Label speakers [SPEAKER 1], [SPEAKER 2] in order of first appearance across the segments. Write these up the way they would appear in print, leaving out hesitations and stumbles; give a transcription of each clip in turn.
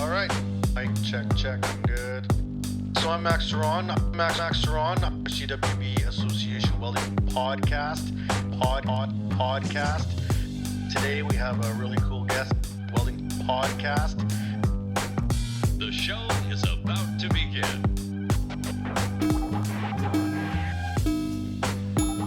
[SPEAKER 1] All right, mic check, I'm good. So I'm Ceron, CWB Association Welding Podcast. Today we have a really cool guest, Welding Podcast.
[SPEAKER 2] The show is about to begin.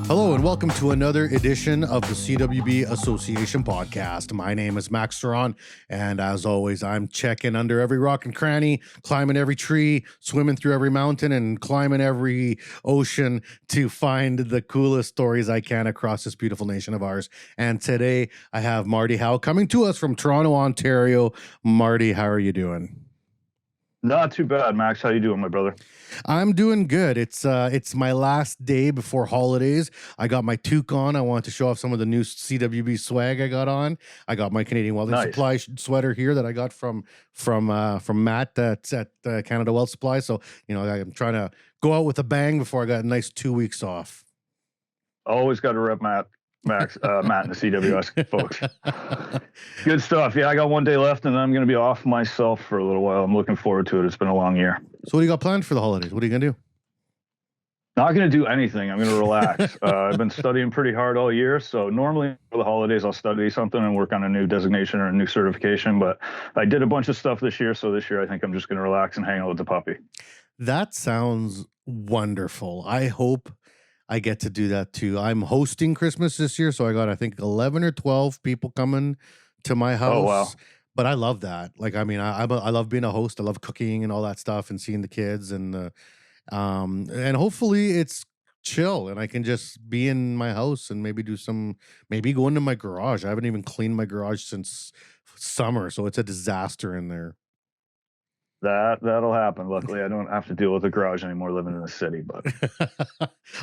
[SPEAKER 3] Hello and welcome to another edition of the CWB Association podcast. My name is Ceron, and as always, I'm checking under every rock and cranny, climbing every tree, swimming through every mountain, and climbing every ocean to find the coolest stories I can across this beautiful nation of ours. And today I have Martin Howe coming to us from Toronto, Ontario. Marty, how are you doing?
[SPEAKER 4] Not too bad, Max. How you doing, my brother?
[SPEAKER 3] I'm doing good. It's my last day before holidays. I got my toque on. I want to show off some of the new CWB swag I got on. I got my Canadian Welding Supply sweater here that I got from Matt that's at Canada Weld Supply. So, I'm trying to go out with a bang before I got a nice 2 weeks off.
[SPEAKER 4] Always got to rep Matt and the CWS folks. Good stuff. Yeah, I got 1 day left, and then I'm going to be off myself for a little while. I'm looking forward to it. It's been a long year.
[SPEAKER 3] So what do you got planned for the holidays? What are you going to do?
[SPEAKER 4] Not going to do anything. I'm going to relax. I've been studying pretty hard all year, so normally for the holidays I'll study something and work on a new designation or a new certification, but I did a bunch of stuff this year, so this year I think I'm just going to relax and hang out with the puppy.
[SPEAKER 3] That sounds wonderful. I hope I get to do that too. I'm hosting Christmas this year, so I got, I think, 11 or 12 people coming to my house.
[SPEAKER 4] Oh, wow.
[SPEAKER 3] But I love that. I love being a host. I love cooking and all that stuff and seeing the kids and hopefully it's chill and I can just be in my house and maybe go into my garage. I haven't even cleaned my garage since summer, so it's a disaster in there.
[SPEAKER 4] That'll happen. Luckily, I don't have to deal with a garage anymore living in the city. But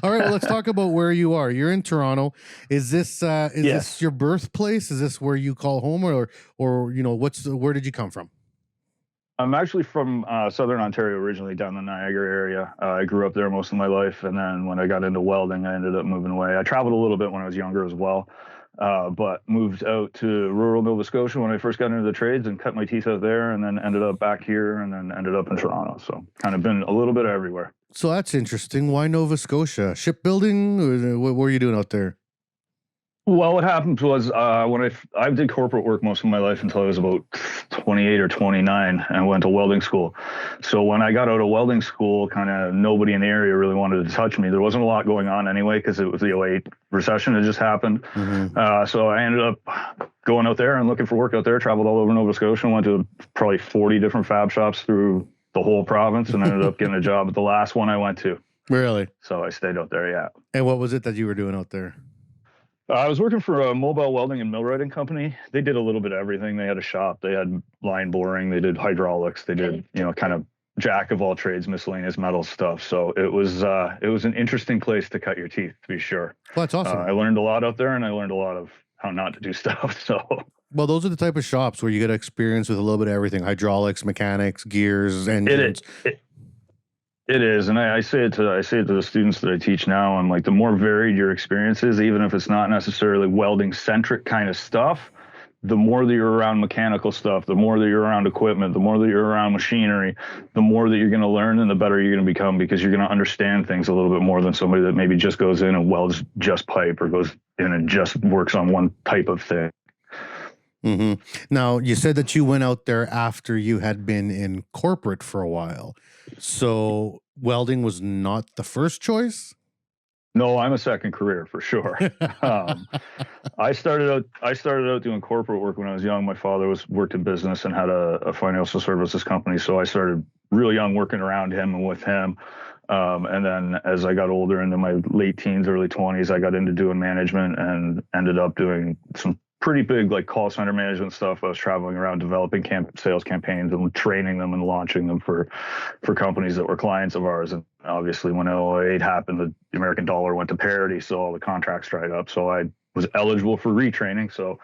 [SPEAKER 3] all right, well, let's talk about where you are. You're in Toronto. Is this
[SPEAKER 4] Yes.
[SPEAKER 3] this your birthplace? Is this where you call home, or where did you come from?
[SPEAKER 4] I'm actually from Southern Ontario, originally down the Niagara area. I grew up there most of my life, and then when I got into welding, I ended up moving away. I traveled a little bit when I was younger as well. But moved out to rural Nova Scotia when I first got into the trades and cut my teeth out there, and then ended up back here, and then ended up in Toronto. So kind of been a little bit everywhere.
[SPEAKER 3] So that's interesting. Why Nova Scotia? Shipbuilding? What were you doing out there?
[SPEAKER 4] Well, what happened was when I did corporate work most of my life until I was about 28 or 29, and I went to welding school. So when I got out of welding school, kind of nobody in the area really wanted to touch me. There wasn't a lot going on anyway because it was the 2008 recession that just happened. Mm-hmm. So I ended up going out there and looking for work out there, traveled all over Nova Scotia, went to probably 40 different fab shops through the whole province, and ended up getting a job at the last one I went to.
[SPEAKER 3] Really?
[SPEAKER 4] So I stayed out there, yeah.
[SPEAKER 3] And what was it that you were doing out there?
[SPEAKER 4] I was working for a mobile welding and millwrighting company. They did a little bit of everything. They had a shop. They had line boring. They did hydraulics. They did, kind of jack of all trades, miscellaneous metal stuff. So it was an interesting place to cut your teeth, to be sure.
[SPEAKER 3] Well, that's awesome.
[SPEAKER 4] I learned a lot out there, and I learned a lot of how not to do stuff. So.
[SPEAKER 3] Well, those are the type of shops where you get experience with a little bit of everything: hydraulics, mechanics, gears, engines.
[SPEAKER 4] It is, and I say it to the students that I teach now. I'm like, the more varied your experience is, even if it's not necessarily welding centric kind of stuff, the more that you're around mechanical stuff, the more that you're around equipment, the more that you're around machinery, the more that you're going to learn, and the better you're going to become, because you're going to understand things a little bit more than somebody that maybe just goes in and welds just pipe, or goes in and just works on one type of thing.
[SPEAKER 3] Mm-hmm. Now, you said that you went out there after you had been in corporate for a while. So welding was not the first choice?
[SPEAKER 4] No, I'm a second career for sure. I started out doing corporate work when I was young. My father worked in business and had a financial services company. So I started real young working around him and with him. And then as I got older, into my late teens, early 20s, I got into doing management and ended up doing some pretty big like call center management stuff. I was traveling around developing sales campaigns and training them and launching them for companies that were clients of ours. And obviously when 2008 happened, the American dollar went to parity, so all the contracts dried up. So I was eligible for retraining. So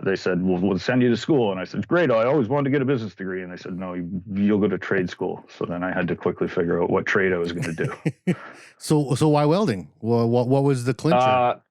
[SPEAKER 4] they said, we'll send you to school. And I said, great, I always wanted to get a business degree. And they said, no, you'll go to trade school. So then I had to quickly figure out what trade I was going to do.
[SPEAKER 3] So why welding? What was the clincher?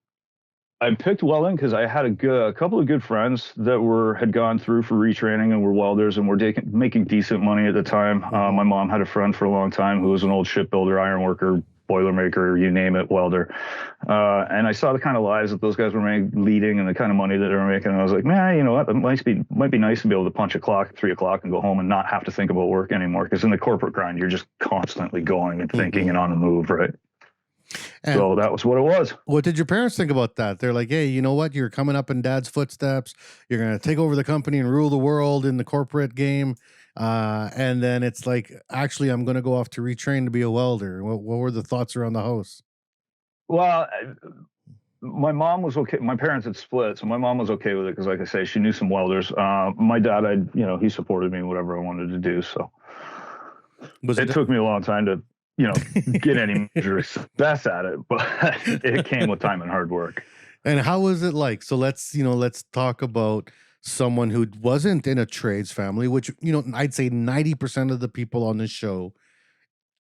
[SPEAKER 4] I picked welding because I had a couple of good friends that had gone through for retraining and were welders and were making decent money at the time. My mom had a friend for a long time who was an old shipbuilder, iron worker, boilermaker, you name it, welder. And I saw the kind of lives that those guys were leading and the kind of money that they were making. And I was like, man, you know what? It might be nice to be able to punch a clock at 3 o'clock and go home and not have to think about work anymore. Because in the corporate grind, you're just constantly going and thinking and on the move, right? And so that was what it was.
[SPEAKER 3] What did your parents think about that? They're like, hey, you know what? You're coming up in dad's footsteps. You're going to take over the company and rule the world in the corporate game. And then it's like, actually, I'm going to go off to retrain to be a welder. What were the thoughts around the house?
[SPEAKER 4] Well, my mom was okay. My parents had split, so my mom was okay with it because, like I say, she knew some welders. My dad, he supported me in whatever I wanted to do. So it took me a long time to get any measure success at it, but it came with time and hard work.
[SPEAKER 3] And how was it like? So let's talk about someone who wasn't in a trades family, which, I'd say 90% of the people on this show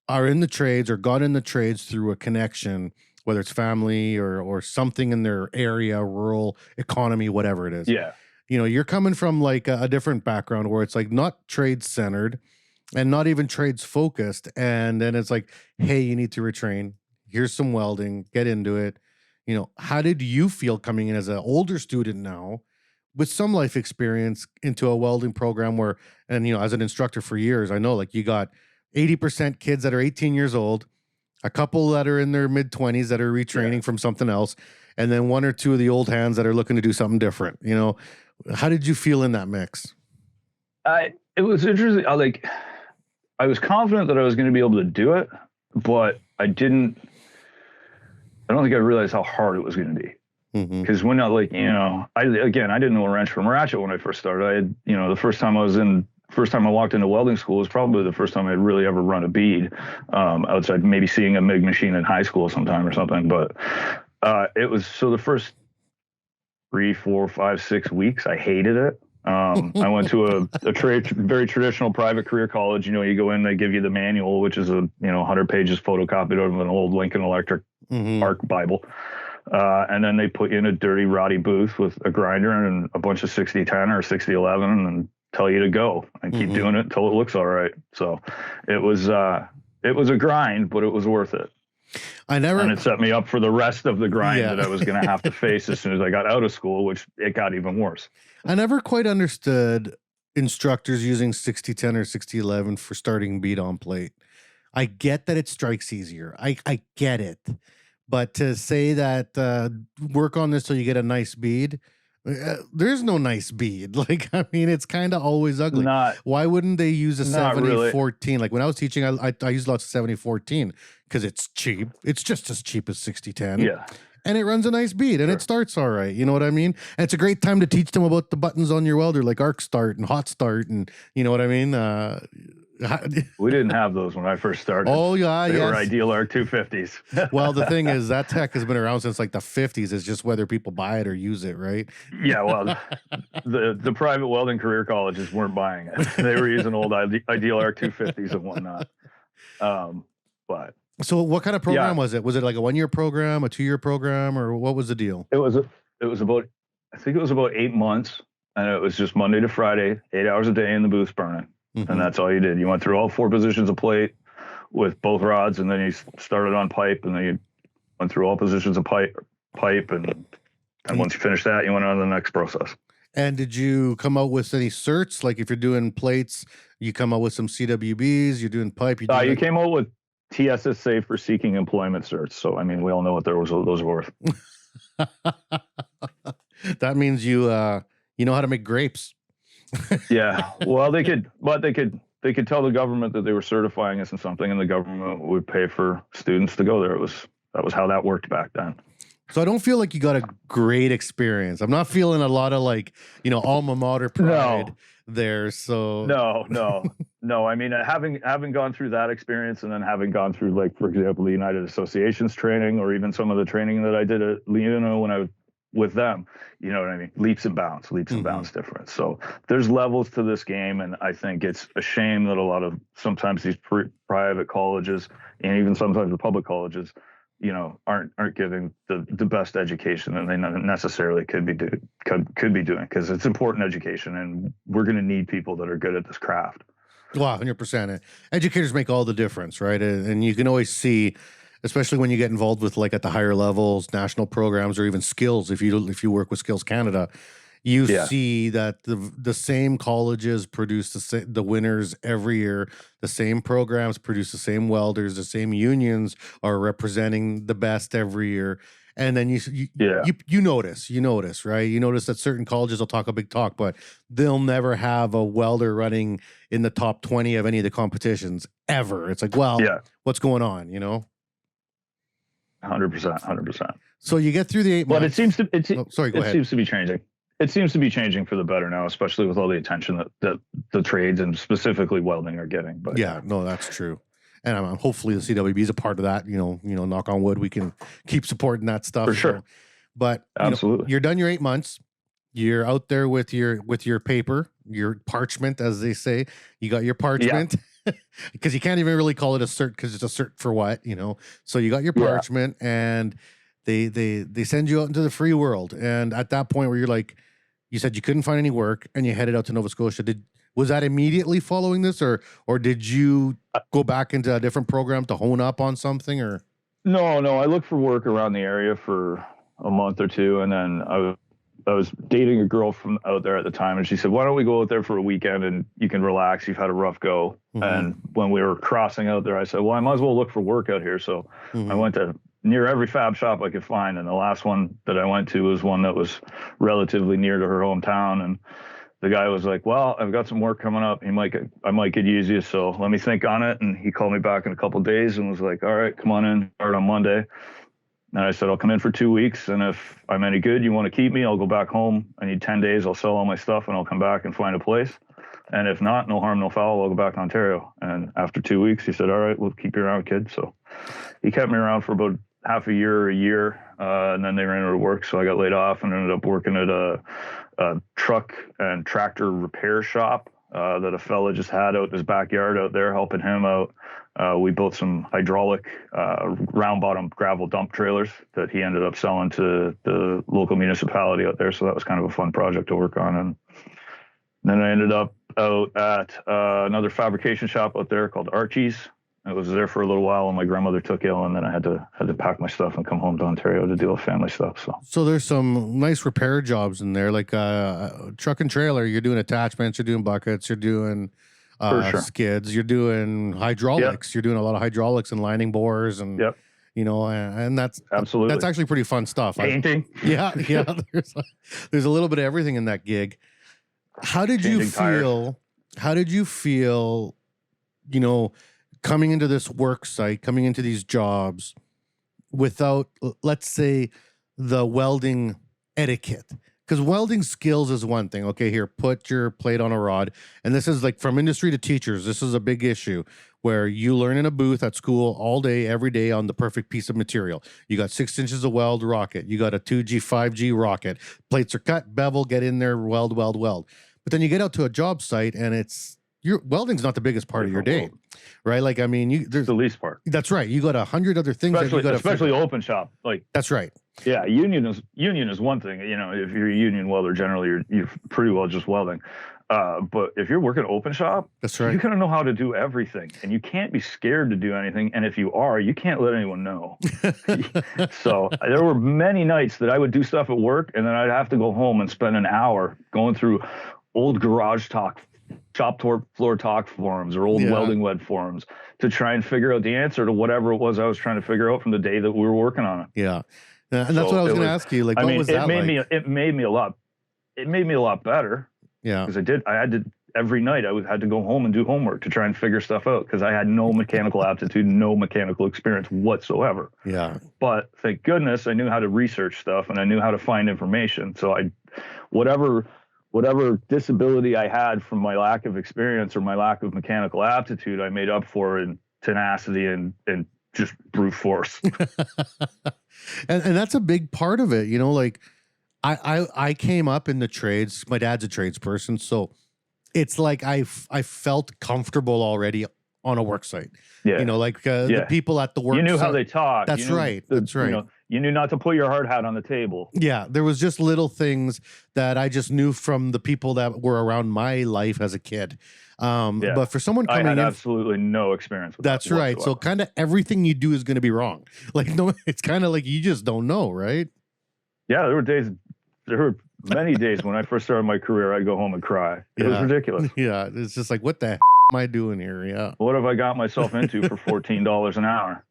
[SPEAKER 3] are in the trades or got in the trades through a connection, whether it's family or something in their area, rural economy, whatever it is.
[SPEAKER 4] Yeah.
[SPEAKER 3] You're coming from like a different background where it's like not trades centered and not even trades focused. And then it's like, hey, you need to retrain. Here's some welding, get into it. How did you feel coming in as an older student now with some life experience into a welding program where, and, as an instructor for years, I know like you got 80% kids that are 18 years old, a couple that are in their mid 20s that are retraining from something else, and then one or two of the old hands that are looking to do something different. How did you feel in that mix?
[SPEAKER 4] It was interesting. I was confident that I was going to be able to do it, but I don't think I realized how hard it was going to be. Because when I didn't know a wrench from a ratchet when I first started. I had, the first time I walked into welding school was probably the first time I'd really ever run a bead, outside maybe seeing a MIG machine in high school sometime or something. But it was, so the first 3, 4, 5, 6 weeks, I hated it. I went to a very traditional private career college. You go in, they give you the manual, which is 100 pages photocopied out of an old Lincoln Electric ARC Bible. And then they put you in a dirty, rowdy booth with a grinder and a bunch of 6010 or 6011 and tell you to go and keep doing it until it looks all right. So it was a grind, but it was worth it. And it set me up for the rest of the grind that I was going to have to face as soon as I got out of school, which it got even worse.
[SPEAKER 3] I never quite understood instructors using 6010 or 6011 for starting bead on plate. I get that it strikes easier. I get it. But to say that work on this till you get a nice bead, there's no nice bead. It's kind of always ugly. Why wouldn't they use a 7014? Like when I was teaching, I used lots of 7014 because it's cheap. It's just as cheap as 6010. Yeah. And it runs a nice bead and it starts all right. You know what I mean? And it's a great time to teach them about the buttons on your welder, like arc start and hot start. And you know what I mean?
[SPEAKER 4] We didn't have those when I first started.
[SPEAKER 3] Oh, yeah.
[SPEAKER 4] They were ideal ARC 250s.
[SPEAKER 3] Well, the thing is, that tech has been around since like the 50s. It's just whether people buy it or use it, right?
[SPEAKER 4] Yeah, well, the private welding career colleges weren't buying it. They were using old ideal ARC 250s and whatnot. But
[SPEAKER 3] so what kind of program was it? Was it like a 1-year program, a 2-year program, or what was the deal?
[SPEAKER 4] It was about 8 months, and it was just Monday to Friday, 8 hours a day in the booth burning. And that's all you did. You went through all 4 positions of plate with both rods, and then you started on pipe, and then you went through all positions of pipe, and once you finished that, you went on to the next process. And
[SPEAKER 3] did you come out with any certs? Like if you're doing plates, you come out with some CWBs, you're doing pipe.
[SPEAKER 4] You came out with TSSA for seeking employment certs. So, we all know what those are worth.
[SPEAKER 3] That means you know how to make grapes.
[SPEAKER 4] Yeah. Well, they could tell the government that they were certifying us in something, and the government would pay for students to go there. That was how that worked back then. So I don't feel like you got a great experience. I'm not feeling a lot of alma mater pride there. So no. Having gone through that experience, and then having gone through, like, for example, the United Associations training, or even some of the training that I did at Leona when I was with them, you know what I mean? Leaps and bounds difference. So there's levels to this game. And I think it's a shame that sometimes these private colleges, and even sometimes the public colleges, aren't giving the best education that they necessarily could be doing, because it's important education, and we're going to need people that are good at this craft.
[SPEAKER 3] Well, 100%. Educators make all the difference, right? And you can always see, especially when you get involved with, like, at the higher levels, national programs, or even skills. If you work with Skills Canada, you see that the same colleges produce the winners every year. The same programs produce the same welders. The same unions are representing the best every year. And then you notice, right? You notice that certain colleges will talk a big talk, but they'll never have a welder running in the top 20 of any of the competitions ever. It's like, well, what's going on,
[SPEAKER 4] 100%.
[SPEAKER 3] So you get through the 8 months.
[SPEAKER 4] But it seems to
[SPEAKER 3] it
[SPEAKER 4] seems to be changing. It seems to be changing for the better now, especially with all the attention that the trades and specifically welding are getting. But
[SPEAKER 3] yeah, no, that's true. And hopefully the CWB is a part of that. Knock on wood, we can keep supporting that stuff.
[SPEAKER 4] For sure.
[SPEAKER 3] But
[SPEAKER 4] absolutely,
[SPEAKER 3] you're done your 8 months. You're out there with your paper, your parchment, as they say. You got your parchment, because you can't even really call it a cert, because it's a cert for what, So you got your parchment, and they send you out into the free world. And at that point where you're like, you said you couldn't find any work, and you headed out to Nova Scotia. Was that immediately following this, or did you go back into a different program to hone up on something? Or
[SPEAKER 4] no, I looked for work around the area for a month or two, and then I was dating a girl from out there at the time, and she said, "Why don't we go out there for a weekend and you can relax? You've had a rough go." Mm-hmm. And when we were crossing out there, I said, "Well, I might as well look for work out here." So I went to near every fab shop I could find, and the last one that I went to was one that was relatively near to her hometown. And the guy was like, "Well, I've got some work coming up. I might get you, so let me think on it." And he called me back in a couple of days and was like, "All right, come on in, start on Monday." And I said, "I'll come in for 2 weeks, and if I'm any good, you want to keep me, I'll go back home. I need 10 days. I'll sell all my stuff, and I'll come back and find a place. And if not, no harm, no foul, I'll go back to Ontario." And after 2 weeks, he said, "All right, we'll keep you around, kid." So he kept me around for about half a year, and then they ran out of work, so I got laid off and ended up working at a truck and tractor repair shop that a fella just had out in his backyard out there, helping him out. We built some hydraulic round bottom gravel dump trailers that he ended up selling to the local municipality out there. So that was kind of a fun project to work on. And then I ended up out at another fabrication shop out there called Archie's. I was there for a little while, and my grandmother took ill, and then I had to pack my stuff and come home to Ontario to deal with family stuff.
[SPEAKER 3] So there's some nice repair jobs in there, like truck and trailer. You're doing attachments, you're doing buckets, you're doing skids, you're doing hydraulics. Yep. You're doing a lot of hydraulics and lining bores, and and that's absolutely, that's actually pretty fun stuff.
[SPEAKER 4] Painting.
[SPEAKER 3] There's a little bit of everything in that gig. How did you feel? How did you feel? Coming into this work site, coming into these jobs without, let's say, the welding etiquette. Because welding skills is one thing. Okay, here, put your plate on a rod. And this is like from industry to teachers. This is a big issue where you learn in a booth at school all day, every day on the perfect piece of material. You got 6 inches of weld rocket. You got a 2G, 5G rocket. Plates are cut, bevel, get in there, weld. But then you get out to a job site and welding's not the biggest part of your day, right? Like, I mean, there's
[SPEAKER 4] the least part.
[SPEAKER 3] That's right. You got 100 other things.
[SPEAKER 4] Especially open shop. Like,
[SPEAKER 3] that's right.
[SPEAKER 4] Yeah, union is one thing. If you're a union welder, generally you're pretty well just welding. But if you're working open shop,
[SPEAKER 3] that's right.
[SPEAKER 4] You're gonna know how to do everything, and you can't be scared to do anything. And if you are, you can't let anyone know. So there were many nights that I would do stuff at work, and then I'd have to go home and spend an hour going through old garage talk, shop floor talk forums, or old welding web forums to try and figure out the answer to whatever it was I was trying to figure out from the day that we were working on it.
[SPEAKER 3] Yeah. And that's what I was going to ask you. Like, what was that like?
[SPEAKER 4] It made me a lot better.
[SPEAKER 3] Yeah.
[SPEAKER 4] Because I had to, every night I had to go home and do homework to try and figure stuff out, because I had no mechanical aptitude, no mechanical experience whatsoever.
[SPEAKER 3] Yeah.
[SPEAKER 4] But thank goodness I knew how to research stuff, and I knew how to find information. So whatever disability I had from my lack of experience or my lack of mechanical aptitude, I made up for in tenacity and just brute force.
[SPEAKER 3] and that's a big part of it. Like I came up in the trades. My dad's a tradesperson, so it's like I felt comfortable already on a work site.
[SPEAKER 4] Yeah.
[SPEAKER 3] You know, like the people at the work
[SPEAKER 4] You knew
[SPEAKER 3] site.
[SPEAKER 4] how they talked.
[SPEAKER 3] That's right. That's right.
[SPEAKER 4] You know, you knew not to put your hard hat on the table.
[SPEAKER 3] Yeah, there was just little things that I just knew from the people that were around my life as a kid. But for someone coming
[SPEAKER 4] I had
[SPEAKER 3] in,
[SPEAKER 4] absolutely no experience with
[SPEAKER 3] that's
[SPEAKER 4] that
[SPEAKER 3] right. So kind of everything you do is going to be wrong. Like, no, it's kind of like you just don't know, right?
[SPEAKER 4] Yeah, there were many days when I first started my career, I'd go home and cry. It was ridiculous.
[SPEAKER 3] Yeah, it's just like, what the am I doing here? Yeah.
[SPEAKER 4] What have I got myself into for $14 an hour?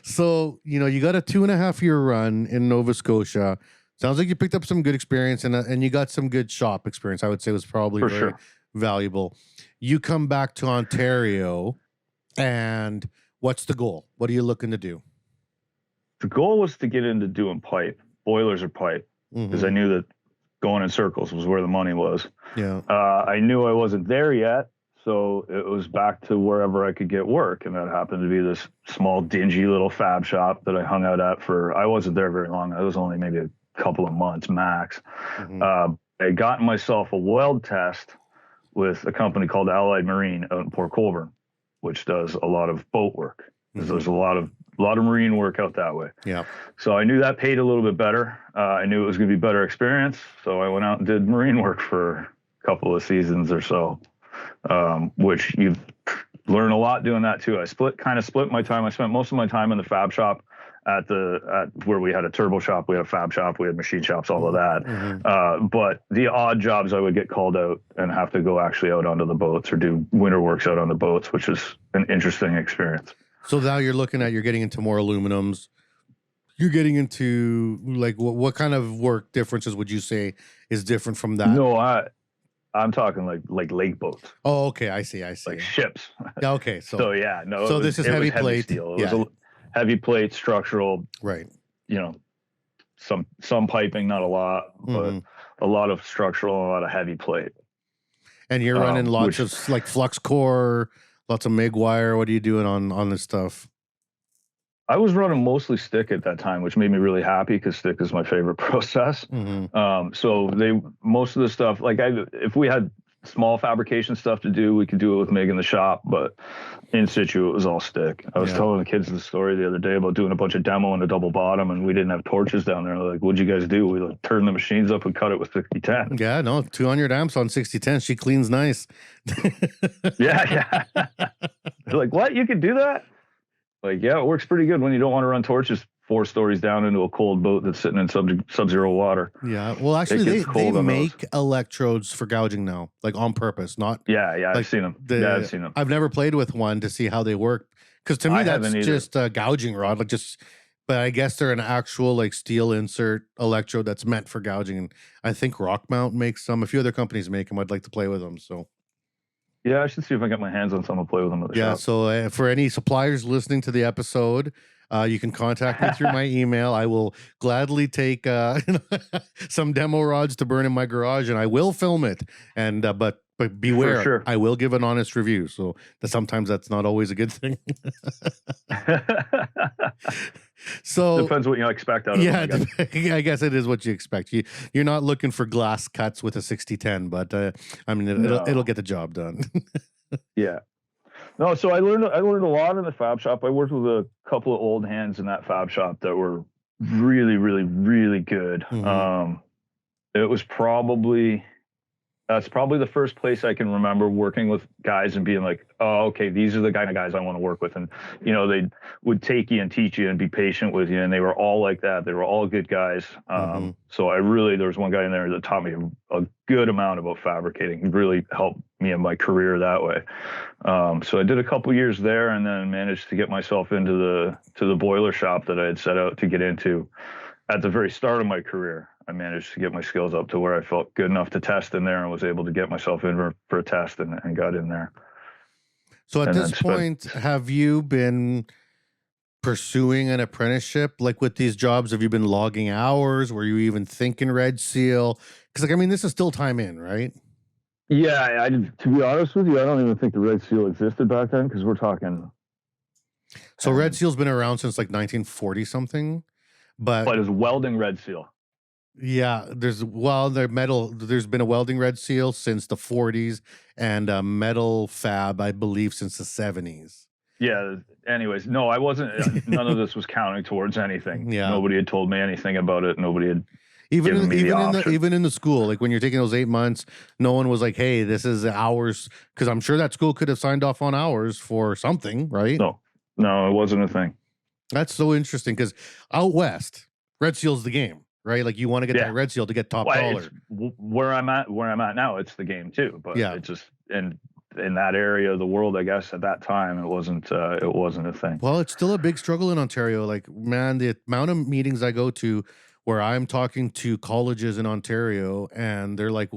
[SPEAKER 3] So, you know, you got a 2.5-year run in Nova Scotia. Sounds like you picked up some good experience and you got some good shop experience. I would say was probably very valuable. You come back to Ontario, and what's the goal? What are you looking to do?
[SPEAKER 4] The goal was to get into doing pipe, boilers or pipe, because I knew that going in circles was where the money was.
[SPEAKER 3] Yeah.
[SPEAKER 4] I knew I wasn't there yet, so it was back to wherever I could get work, and that happened to be this small, dingy little fab shop that I hung out at I wasn't there very long. I was only maybe a couple of months max. I had gotten myself a weld test with a company called Allied Marine out in Port Colborne, which does a lot of boat work. There's a lot of marine work out that way. Yeah. So I knew that paid a little bit better. I knew it was going to be better experience. So I went out and did marine work for a couple of seasons or so, which you learn a lot doing that too. I split my time. I spent most of my time in the fab shop at where we had a turbo shop, we had a fab shop, we had machine shops, all of that. But the odd jobs I would get called out and have to go actually out onto the boats or do winter works out on the boats, which is an interesting experience.
[SPEAKER 3] So now you're getting into more aluminums. You're getting into like what kind of work differences would you say is different from that?
[SPEAKER 4] No, I'm talking like lake boats.
[SPEAKER 3] Oh, okay, I see.
[SPEAKER 4] Like ships.
[SPEAKER 3] Okay,
[SPEAKER 4] so yeah, no.
[SPEAKER 3] So this is heavy plate
[SPEAKER 4] steel. It was a heavy plate, structural.
[SPEAKER 3] Right.
[SPEAKER 4] You know, some piping, not a lot, but a lot of structural, a lot of heavy plate.
[SPEAKER 3] And you're running lots of like flux core. Lots of MIG wire. What are you doing on this stuff?
[SPEAKER 4] I was running mostly stick at that time, which made me really happy because stick is my favorite process. So most of the stuff, like if we had small fabrication stuff to do, we could do it with MIG in the shop, but in situ, it was all stick. I was telling the kids the story the other day about doing a bunch of demo in a double bottom, and we didn't have torches down there. Like, what'd you guys do? We like turned the machines up and cut it with 6010.
[SPEAKER 3] Yeah, no, 200 amps on 6010. She cleans nice.
[SPEAKER 4] Yeah. They're like, what? You could do that? Like, yeah, it works pretty good when you don't want to run torches 4 stories down into a cold boat that's sitting in sub-zero water.
[SPEAKER 3] Yeah. Well, actually, they make electrodes for gouging now, like on purpose, not.
[SPEAKER 4] Yeah. Like I've seen them. I've seen them.
[SPEAKER 3] I've never played with one to see how they work. Because to me, that's just a gouging rod. But I guess they're an actual like steel insert electrode that's meant for gouging. And I think Rockmount makes some. A few other companies make them. I'd like to play with them. So.
[SPEAKER 4] Yeah, I should see if I get my hands on some and play with them at the shop.
[SPEAKER 3] So for any suppliers listening to the episode, you can contact me through my email. I will gladly take some demo rods to burn in my garage, and I will film it. And but beware, I will give an honest review. So sometimes that's not always a good thing. So
[SPEAKER 4] depends what you expect out of them.
[SPEAKER 3] Yeah, I guess it is what you expect. You're not looking for glass cuts with a 6010, but I mean it'll get the job done.
[SPEAKER 4] Yeah. No, so I learned a lot in the fab shop. I worked with a couple of old hands in that fab shop that were really, really, really good. It was that's probably the first place I can remember working with guys and being like, oh, okay, these are the kind of guys I want to work with. And, you know, they would take you and teach you and be patient with you. And they were all like that. They were all good guys. So there was one guy in there that taught me a good amount about fabricating. It really helped me in my career that way. So I did a couple years there and then managed to get myself into the boiler shop that I had set out to get into at the very start of my career. I managed to get my skills up to where I felt good enough to test in there and was able to get myself in for a test and got in there.
[SPEAKER 3] So at this point, have you been pursuing an apprenticeship? Like with these jobs, have you been logging hours? Were you even thinking Red Seal? Because like, I mean, this is still time in, right?
[SPEAKER 4] Yeah, to be honest with you, I don't even think the Red Seal existed back then because we're talking.
[SPEAKER 3] So Red Seal's been around since like 1940 something, but
[SPEAKER 4] it was welding Red Seal.
[SPEAKER 3] Yeah, there's been a welding red seal since the 40s and a metal fab, I believe, since the 70s.
[SPEAKER 4] Yeah. Anyways, no, I wasn't. None of this was counting towards anything.
[SPEAKER 3] Yeah.
[SPEAKER 4] Nobody had told me anything about it. Nobody had
[SPEAKER 3] Even
[SPEAKER 4] given
[SPEAKER 3] in,
[SPEAKER 4] me the
[SPEAKER 3] even in the
[SPEAKER 4] option.
[SPEAKER 3] even in the school, like when you're taking those 8 months, no one was like, "Hey, this is hours," because I'm sure that school could have signed off on hours for something, right?
[SPEAKER 4] No, it wasn't a thing.
[SPEAKER 3] That's so interesting because out west, red seal's the game, right? Like you want to get
[SPEAKER 4] Yeah.
[SPEAKER 3] that red seal to get top
[SPEAKER 4] Well,
[SPEAKER 3] dollar.
[SPEAKER 4] where I'm at now, it's the game too. But
[SPEAKER 3] Yeah.
[SPEAKER 4] it just in that area of the world, I guess at that time, it wasn't a thing.
[SPEAKER 3] Well, it's still a big struggle in Ontario. Like, man, the amount of meetings I go to where I'm talking to colleges in Ontario and they're like,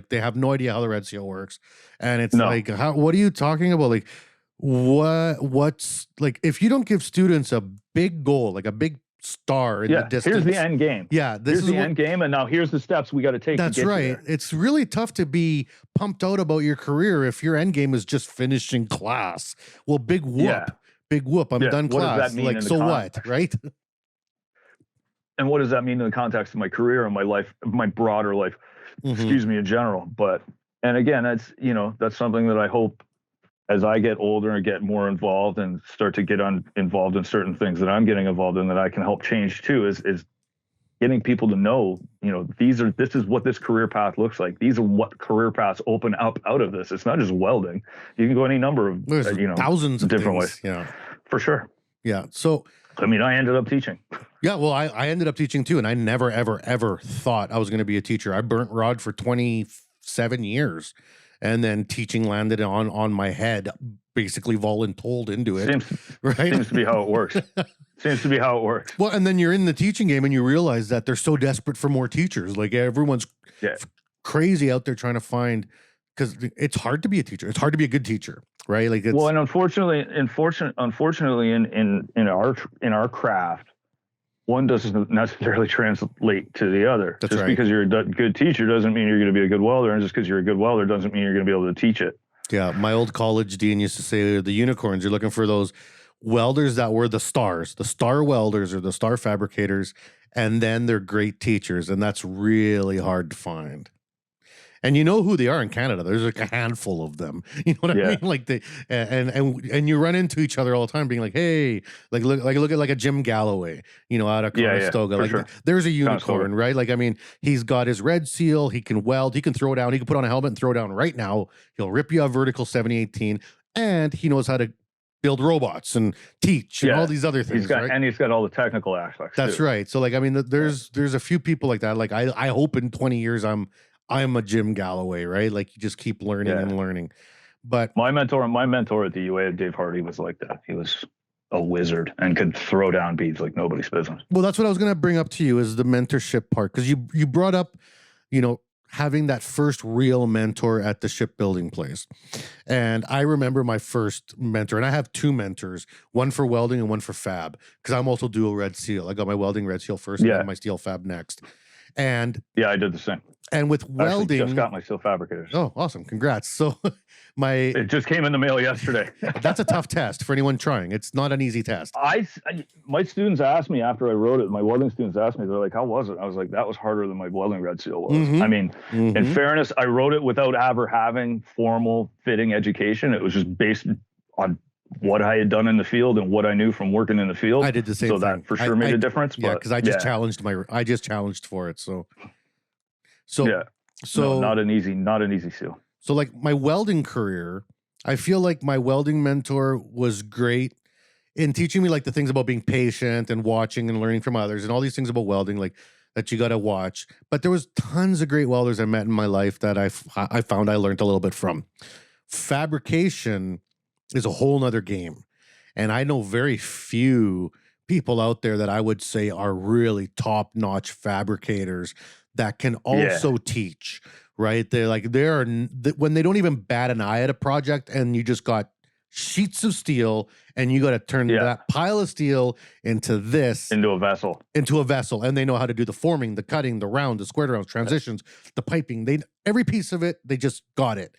[SPEAKER 3] they have no idea how the red seal works. And it's
[SPEAKER 4] No.
[SPEAKER 3] like, what are you talking about? Like, what's like, if you don't give students a big goal, like a big star in the distance.
[SPEAKER 4] Here's the end game.
[SPEAKER 3] Yeah,
[SPEAKER 4] here's the end game, and now here's the steps we got to take.
[SPEAKER 3] That's
[SPEAKER 4] to get
[SPEAKER 3] right.
[SPEAKER 4] there.
[SPEAKER 3] It's really tough to be pumped out about your career if your end game is just finishing class. Well, big whoop.
[SPEAKER 4] Yeah.
[SPEAKER 3] Big whoop. I'm done
[SPEAKER 4] What does
[SPEAKER 3] class.
[SPEAKER 4] that mean
[SPEAKER 3] Like,
[SPEAKER 4] in the
[SPEAKER 3] so what, right?
[SPEAKER 4] And what does that mean in the context of my career and my life, my broader life, excuse me, in general? But, and again, that's something that I hope as I get older and get more involved and start to get involved in certain things that I'm getting involved in, that I can help change too, is getting people to know, this is what this career path looks like. These are what career paths open up out of this. It's not just welding. You can go any number of,
[SPEAKER 3] thousands of
[SPEAKER 4] different
[SPEAKER 3] things.
[SPEAKER 4] ways.
[SPEAKER 3] Yeah.
[SPEAKER 4] For sure.
[SPEAKER 3] Yeah. So,
[SPEAKER 4] I mean, I ended up teaching.
[SPEAKER 3] yeah, well, I ended up teaching too. And I never, ever, ever thought I was going to be a teacher. I burnt rod for 27 years. And then teaching landed on my head, basically voluntold into it.
[SPEAKER 4] Seems to be how it works. Seems to be how it works.
[SPEAKER 3] Well, and then you're in the teaching game and you realize that they're so desperate for more teachers. Like everyone's crazy out there trying to find, because it's hard to be a teacher. It's hard to be a good teacher, right? Like,
[SPEAKER 4] and unfortunately, in our craft, one doesn't necessarily translate to the other.
[SPEAKER 3] That's
[SPEAKER 4] just
[SPEAKER 3] right.
[SPEAKER 4] because you're a good teacher doesn't mean you're going to be a good welder, and just because you're a good welder doesn't mean you're going to be able to teach it.
[SPEAKER 3] Yeah, my old college dean used to say the unicorns. You're looking for those welders that were the stars, the star welders or the star fabricators, and then they're great teachers, and that's really hard to find. And you know who they are in Canada. There's like a handful of them. You know what I mean? Like and you run into each other all the time, being like, "Hey, look at like a Jim Galloway, out of Conestoga. Like
[SPEAKER 4] sure.
[SPEAKER 3] There's a unicorn, right? Like, I mean, he's got his red seal. He can weld. He can throw down. He can put on a helmet and throw down right now. He'll rip you a vertical 7018, and he knows how to build robots and teach and all these other things.
[SPEAKER 4] And he's got all the technical aspects.
[SPEAKER 3] That's
[SPEAKER 4] too.
[SPEAKER 3] right. So, like, I mean, there's a few people like that. Like, I hope in 20 years I'm a Jim Galloway, right? Like, you just keep learning and learning. But
[SPEAKER 4] my mentor at the UA, Dave Hardy, was like that. He was a wizard and could throw down beads like nobody's business.
[SPEAKER 3] Well, that's what I was going to bring up to you is the mentorship part, because you brought up, having that first real mentor at the shipbuilding place. And I remember my first mentor, and I have two mentors, one for welding and one for fab, because I'm also dual red seal. I got my welding red seal first and then my steel fab next. And
[SPEAKER 4] I did the same.
[SPEAKER 3] And with welding,
[SPEAKER 4] just got my steel fabricators.
[SPEAKER 3] Oh, awesome! Congrats. So,
[SPEAKER 4] it just came in the mail yesterday.
[SPEAKER 3] That's a tough test for anyone trying. It's not an easy test.
[SPEAKER 4] My students asked me after I wrote it. My welding students asked me, they're like, "How was it?" I was like, "That was harder than my welding red seal was." I mean, in fairness, I wrote it without ever having formal fitting education. It was just based on what I had done in the field and what I knew from working in the field.
[SPEAKER 3] I did the same thing.
[SPEAKER 4] So that for sure made a difference.
[SPEAKER 3] Yeah, because I just challenged for it. So
[SPEAKER 4] not an easy seal.
[SPEAKER 3] So like my welding career, I feel like my welding mentor was great in teaching me like the things about being patient and watching and learning from others and all these things about welding, like that you got to watch. But there was tons of great welders I met in my life that I found I learned a little bit from. Fabrication is a whole nother game. And I know very few people out there that I would say are really top-notch fabricators that can also teach, right? When they don't even bat an eye at a project and you just got sheets of steel and you got to turn that pile of steel into a vessel. And they know how to do the forming, the cutting, the round, the squared rounds, transitions, the piping. Every piece of it, they just got it.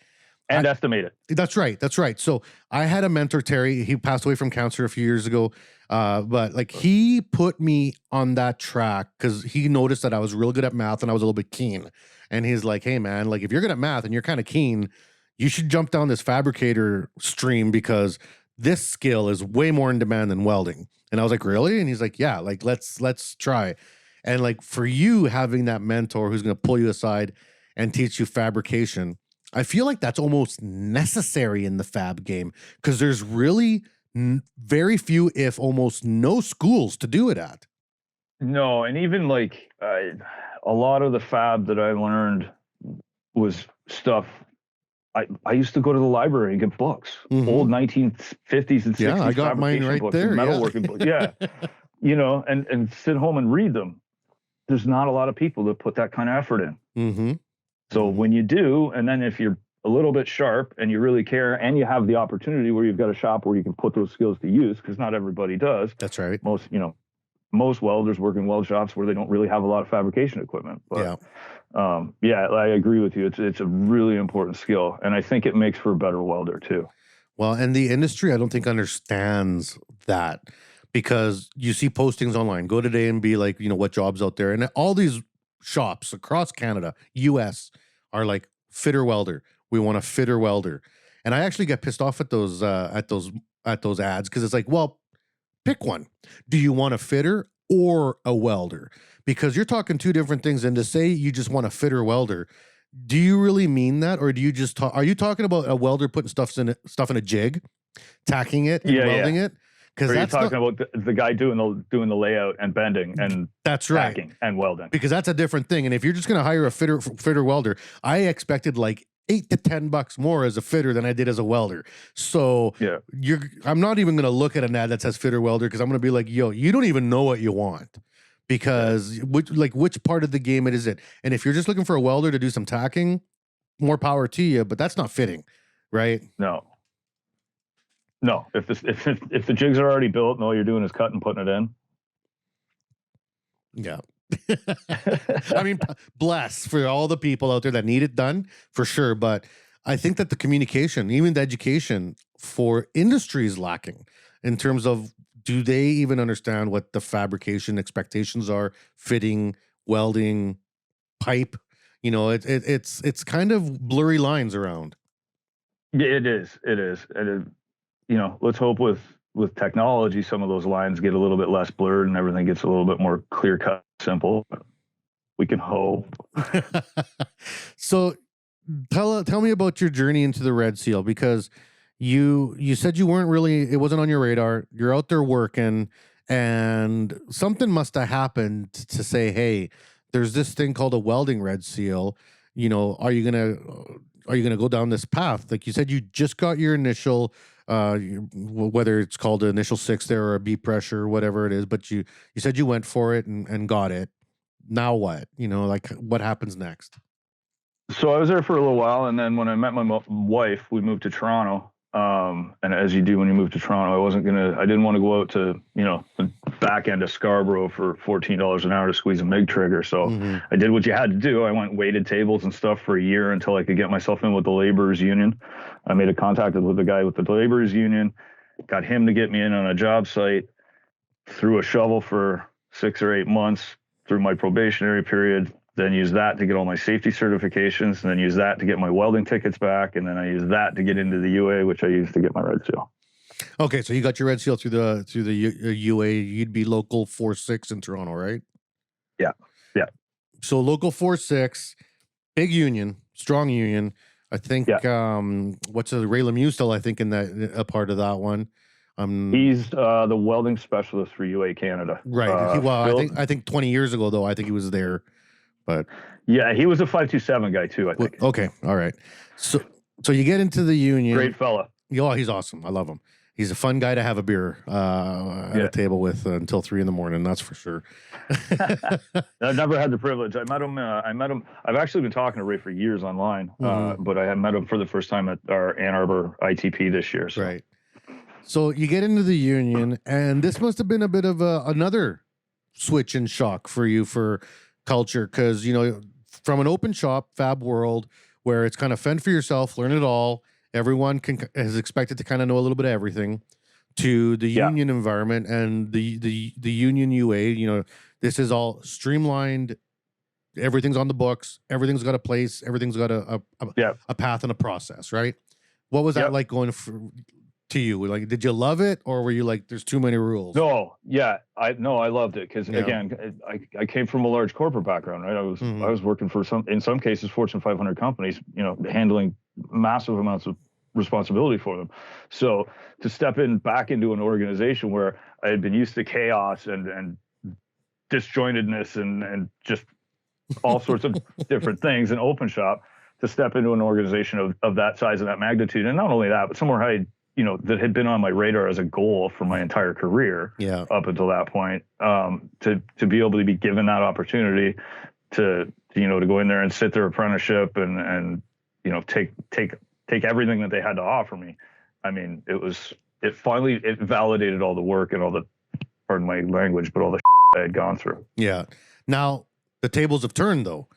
[SPEAKER 4] and estimate it.
[SPEAKER 3] That's right. That's right. So I had a mentor, Terry. He passed away from cancer a few years ago. But like he put me on that track because he noticed that I was real good at math and I was a little bit keen. And he's like, hey man, like if you're good at math and you're kind of keen, you should jump down this fabricator stream because this skill is way more in demand than welding. And I was like, really? And he's like, yeah, like let's try. And like for you having that mentor who's going to pull you aside and teach you fabrication, I feel like that's almost necessary in the fab game because there's really very few, if almost no schools to do it at.
[SPEAKER 4] No, and even like a lot of the fab that I learned was stuff. I used to go to the library and get books, old 1950s and 60s.
[SPEAKER 3] Yeah, I got mine right
[SPEAKER 4] books,
[SPEAKER 3] there.
[SPEAKER 4] Metalworking books. Yeah, and sit home and read them. There's not a lot of people that put that kind of effort in.
[SPEAKER 3] Mm-hmm.
[SPEAKER 4] So when you do, and then if you're a little bit sharp and you really care and you have the opportunity where you've got a shop where you can put those skills to use, because not everybody does.
[SPEAKER 3] That's right.
[SPEAKER 4] Most welders work in weld shops where they don't really have a lot of fabrication equipment. But,
[SPEAKER 3] yeah.
[SPEAKER 4] I agree with you. It's a really important skill. And I think it makes for a better welder too.
[SPEAKER 3] Well, and the industry, I don't think understands that because you see postings online, go today and be like, what jobs out there. And all these shops across Canada, US are like fitter welder. We want a fitter welder. And I actually get pissed off at those ads because it's like, well, pick one. Do you want a fitter or a welder? Because you're talking two different things. And to say you just want a fitter welder, do you really mean that? Or do you just are you talking about a welder putting stuff in a jig, tacking it and welding it?
[SPEAKER 4] Because you're talking about the guy doing the layout and bending and
[SPEAKER 3] that's right,
[SPEAKER 4] tacking and welding. Because
[SPEAKER 3] that's a different thing. And if you're just going to hire a fitter welder, I expected like $8 to $10 more as a fitter than I did as a welder. So I'm not even going to look at an ad that says fitter welder because I'm going to be like, yo, you don't even know what you want because which part of the game it is it? And if you're just looking for a welder to do some tacking, more power to you, but that's not fitting, right?
[SPEAKER 4] No, if the jigs are already built and all you're doing is cutting and putting it in.
[SPEAKER 3] Yeah. I mean, bless for all the people out there that need it done for sure. But I think that the communication, even the education for industry is lacking in terms of do they even understand what the fabrication expectations are, fitting, welding, pipe. It's kind of blurry lines around.
[SPEAKER 4] Yeah, it is. And let's hope with technology, some of those lines get a little bit less blurred and everything gets a little bit more clear cut, simple. We can hope.
[SPEAKER 3] So tell me about your journey into the Red Seal, because you said you weren't really, it wasn't on your radar. You're out there working and something must have happened to say, hey, there's this thing called a welding Red Seal. Are you gonna go down this path? Like you said, you just got your initial whether it's called an initial 6 there or a B pressure, whatever it is, but you said you went for it and got it. Now what? What happens next?
[SPEAKER 4] So I was there for a little while, and then when I met my wife, we moved to Toronto. And as you do when you move to Toronto, I didn't want to go out to, the back end of Scarborough for $14 an hour to squeeze a MIG trigger. So I did what you had to do. I went waited tables and stuff for a year until I could get myself in with the laborers union. I made a contact with the guy with the laborers union, got him to get me in on a job site, threw a shovel for 6 or 8 months through my probationary period, then use that to get all my safety certifications, and then use that to get my welding tickets back, and then I use that to get into the UA, which I used to get my Red Seal.
[SPEAKER 3] Okay, so you got your Red Seal through the UA. You'd be local 4-6 in Toronto, right?
[SPEAKER 4] Yeah.
[SPEAKER 3] So local 4-6, big union, strong union. I think what's Ray Lemieux still? I think in that a part of that one.
[SPEAKER 4] He's the welding specialist for UA Canada.
[SPEAKER 3] Right. I think 20 years ago though, I think he was there. But
[SPEAKER 4] yeah, he was a 527 guy too, I think.
[SPEAKER 3] Okay, all right. So you get into the union.
[SPEAKER 4] Great fella.
[SPEAKER 3] Oh, he's awesome. I love him. He's a fun guy to have a beer at a table with until 3 a.m. That's for sure.
[SPEAKER 4] I've never had the privilege. I met him. I've actually been talking to Ray for years online, but I had met him for the first time at our Ann Arbor ITP this year. So.
[SPEAKER 3] Right. So you get into the union, and this must have been a bit of another switch and shock for you for culture, because from an open shop fab world where it's kind of fend for yourself, learn it all. Everyone is expected to kind of know a little bit of everything, to the union environment and the union UA. You know, this is all streamlined. Everything's on the books. Everything's got a place. Everything's got a path and a process, right? What was that like going to you? Like, did you love it, or were you like, there's too many rules?
[SPEAKER 4] No, I loved it because again, I came from a large corporate background, right? I was working for in some cases Fortune 500 companies, you know, handling massive amounts of responsibility for them. So to step back into an organization where I had been used to chaos and disjointedness and just all sorts of different things in open shop, to step into an organization of that size and that magnitude, and not only that, but somewhere that had been on my radar as a goal for my entire career up until that point, to be able to be given that opportunity to go in there and sit their apprenticeship and take everything that they had to offer me. I mean, it validated all the work and all the, pardon my language, but all the I had gone through.
[SPEAKER 3] Yeah. Now the tables have turned though.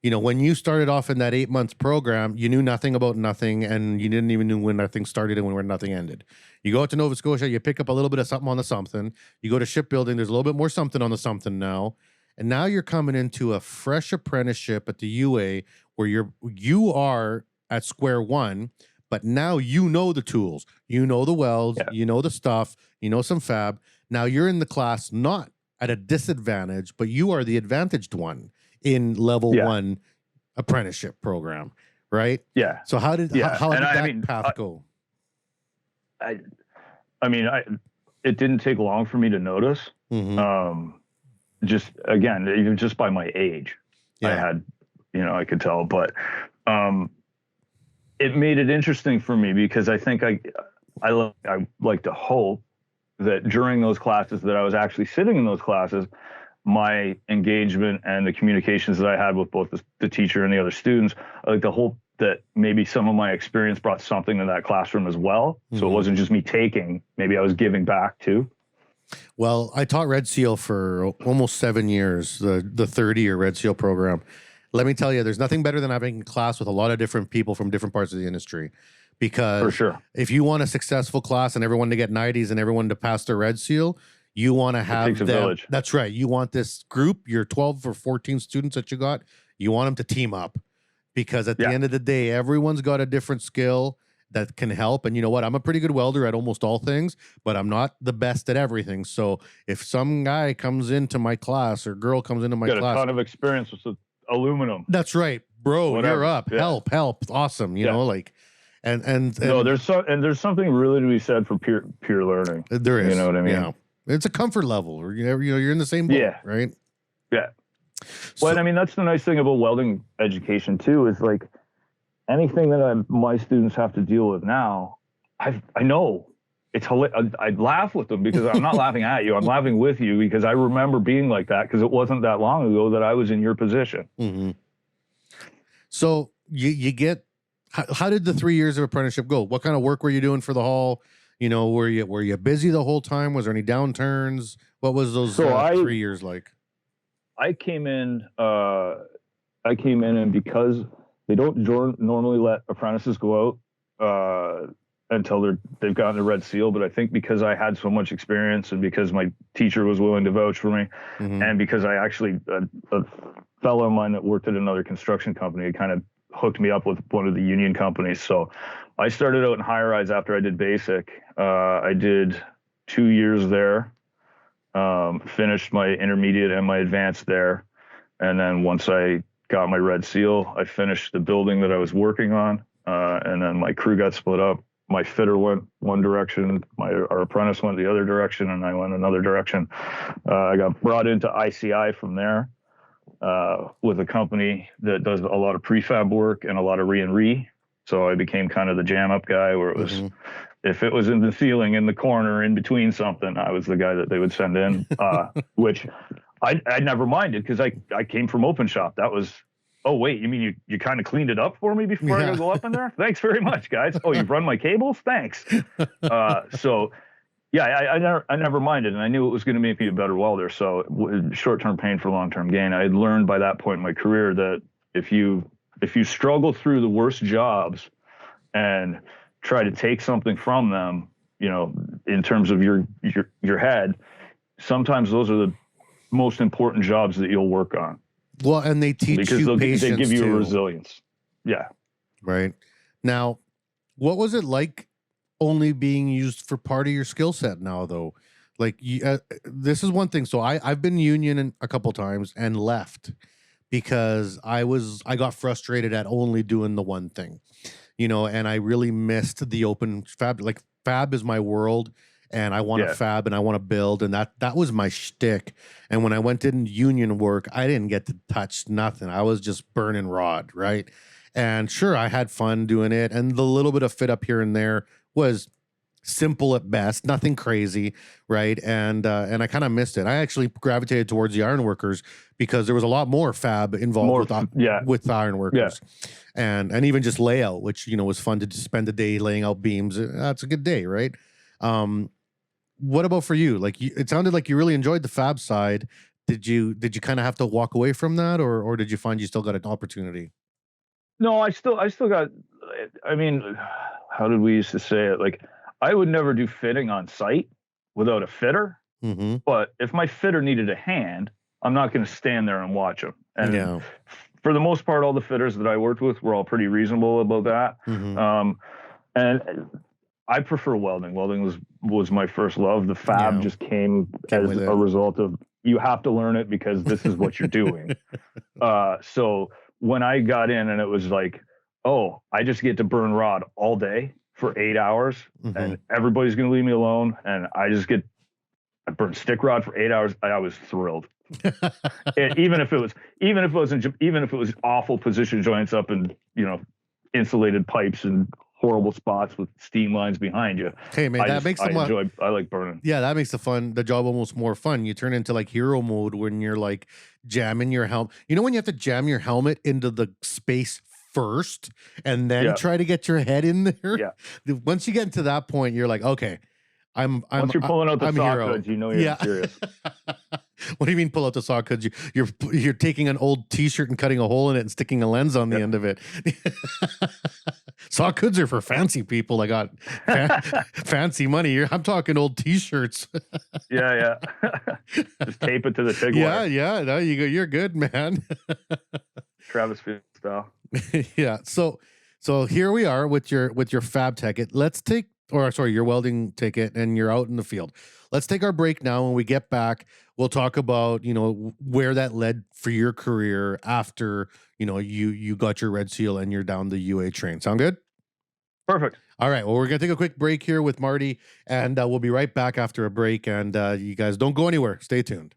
[SPEAKER 3] You know, when you started off in that 8 months program, you knew nothing about nothing, and you didn't even know when nothing started and when nothing ended. You go out to Nova Scotia, you pick up a little bit of something on the something. You go to shipbuilding, there's a little bit more something on the something now. And now you're coming into a fresh apprenticeship at the UA where you are at square one, but now you know the tools, you know the welds, you know the stuff, you know some fab. Now you're in the class not at a disadvantage, but you are the advantaged one in level one apprenticeship program, right?
[SPEAKER 4] Yeah.
[SPEAKER 3] So how did that path go?
[SPEAKER 4] It didn't take long for me to notice. Just again, even just by my age, I had, I could tell, but it made it interesting for me because I think I like to hope that during those classes that I was actually sitting in those classes, my engagement and the communications that I had with both the teacher and the other students, I like to hope that maybe some of my experience brought something to that classroom as well. So it wasn't just me taking, maybe I was giving back too.
[SPEAKER 3] Well, I taught Red Seal for almost 7 years, the 30-year Red Seal program. Let me tell you, there's nothing better than having a class with a lot of different people from different parts of the industry. Because
[SPEAKER 4] for sure,
[SPEAKER 3] if you want a successful class and everyone to get 90s and everyone to pass their Red Seal, you want to have
[SPEAKER 4] takes a village.
[SPEAKER 3] That's right. You want this group, your 12 or 14 students that you got, you want them to team up. Because at the end of the day, everyone's got a different skill that can help. And you know what? I'm a pretty good welder at almost all things, but I'm not the best at everything. So if some guy comes into my class or girl comes into my class,
[SPEAKER 4] got a ton of experience with the aluminum.
[SPEAKER 3] That's right, bro.
[SPEAKER 4] Whatever.
[SPEAKER 3] You're up. Help. Awesome. You know, like, and
[SPEAKER 4] no, there's something really to be said for pure learning.
[SPEAKER 3] There is.
[SPEAKER 4] You know what I mean?
[SPEAKER 3] Yeah. It's a comfort level. You're in the same boat, right?
[SPEAKER 4] Yeah. Well, I mean, that's the nice thing about welding education too, is like anything that my students have to deal with now, I know it's hilarious. I laugh with them because I'm not laughing at you. I'm laughing with you because I remember being like that because it wasn't that long ago that I was in your position.
[SPEAKER 3] Mm-hmm. So you get, how did the 3 years of apprenticeship go? What kind of work were you doing for the hall? You know, were you busy the whole time? Was there any downturns? What was those 3 years like?
[SPEAKER 4] I came in and because they don't normally let apprentices go out until they've gotten the Red Seal, but I think because I had so much experience and because my teacher was willing to vouch for me, and because I actually a fellow of mine that worked at another construction company kind of hooked me up with one of the union companies. So I started out in high rise after I did basic. I did 2 years there. Finished my intermediate and my advanced there. And then once I got my Red Seal, I finished the building that I was working on. And then my crew got split up. My fitter went one direction, our apprentice went the other direction, and I went another direction. I got brought into ICI from there with a company that does a lot of prefab work and a lot of re. So I became kind of the jam up guy where it was, if it was in the ceiling, in the corner, in between something, I was the guy that they would send in, which I never minded because I came from open shop. That was, oh, wait, you mean you kind of cleaned it up for me before I go up in there? Thanks very much, guys. Oh, you've run my cables? Thanks. So, yeah, I never minded, and I knew it was going to make me a better welder. So short-term pain for long-term gain. I had learned by that point in my career that if you if you struggle through the worst jobs and try to take something from them, you know, in terms of your head, sometimes those are the most important jobs that you'll work on.
[SPEAKER 3] Well, and they teach
[SPEAKER 4] because
[SPEAKER 3] you patience
[SPEAKER 4] they give you
[SPEAKER 3] too.
[SPEAKER 4] a resilience. Yeah.
[SPEAKER 3] Right. Now, what was it like only being used for part of your skill set now, though? Like, this is one thing. So I've been union a couple times and left because I got frustrated at only doing the one thing, you know, and I really missed the open fab. Like, fab is my world, and I want to fab and I want to build, and that was my shtick. And when I went in union work, I didn't get to touch nothing. I was just burning rod, right? And sure, I had fun doing it, and the little bit of fit up here and there was simple at best, nothing crazy, right? And I kind of missed it. I actually gravitated towards the ironworkers because there was a lot more fab involved with ironworkers, and even just layout, which, you know, was fun to just spend a day laying out beams. That's a good day, right? What about for you? Like, it sounded like you really enjoyed the fab side. Did you kind of have to walk away from that, or did you find you still got an opportunity?
[SPEAKER 4] No, I still got. I mean, how did we used to say it? Like, I would never do fitting on site without a fitter.
[SPEAKER 3] Mm-hmm.
[SPEAKER 4] But if my fitter needed a hand, I'm not going to stand there and watch him. And for the most part, all the fitters that I worked with were all pretty reasonable about that.
[SPEAKER 3] Mm-hmm.
[SPEAKER 4] And I prefer welding. Welding was my first love. The fab just came as a result of, you have to learn it because this is what you're doing. So when I got in and it was like, oh, I just get to burn rod all day for 8 hours, and everybody's going to leave me alone, and I burned stick rod for 8 hours. I was thrilled. even if it was awful position joints up in, you know, insulated pipes and horrible spots with steam lines behind you.
[SPEAKER 3] Hey man,
[SPEAKER 4] I like burning.
[SPEAKER 3] Yeah, that makes the job almost more fun. You turn into like hero mode when you're like jamming your helmet. You know, when you have to jam your helmet into the space first and then try to get your head in there.
[SPEAKER 4] Yeah.
[SPEAKER 3] Once you get to that point, you're like, okay,
[SPEAKER 4] once you're pulling out the sock hoods, you know you're serious.
[SPEAKER 3] What do you mean pull out the sock hoods? You're taking an old t-shirt and cutting a hole in it and sticking a lens on the end of it. Sock hoods are for fancy people. I got fancy money. I'm talking old t-shirts.
[SPEAKER 4] Yeah. Just tape it to the TIG wire.
[SPEAKER 3] Yeah. No, you're good, man.
[SPEAKER 4] Travis Field style.
[SPEAKER 3] Yeah. So here we are with your fab ticket. Your welding ticket, and you're out in the field. Let's take our break now. When we get back, we'll talk about, you know, where that led for your career after, you know, you got your red seal and you're down the UA train. Sound good?
[SPEAKER 4] Perfect.
[SPEAKER 3] All right. Well, we're going to take a quick break here with Marty, and we'll be right back after a break. And you guys don't go anywhere. Stay tuned.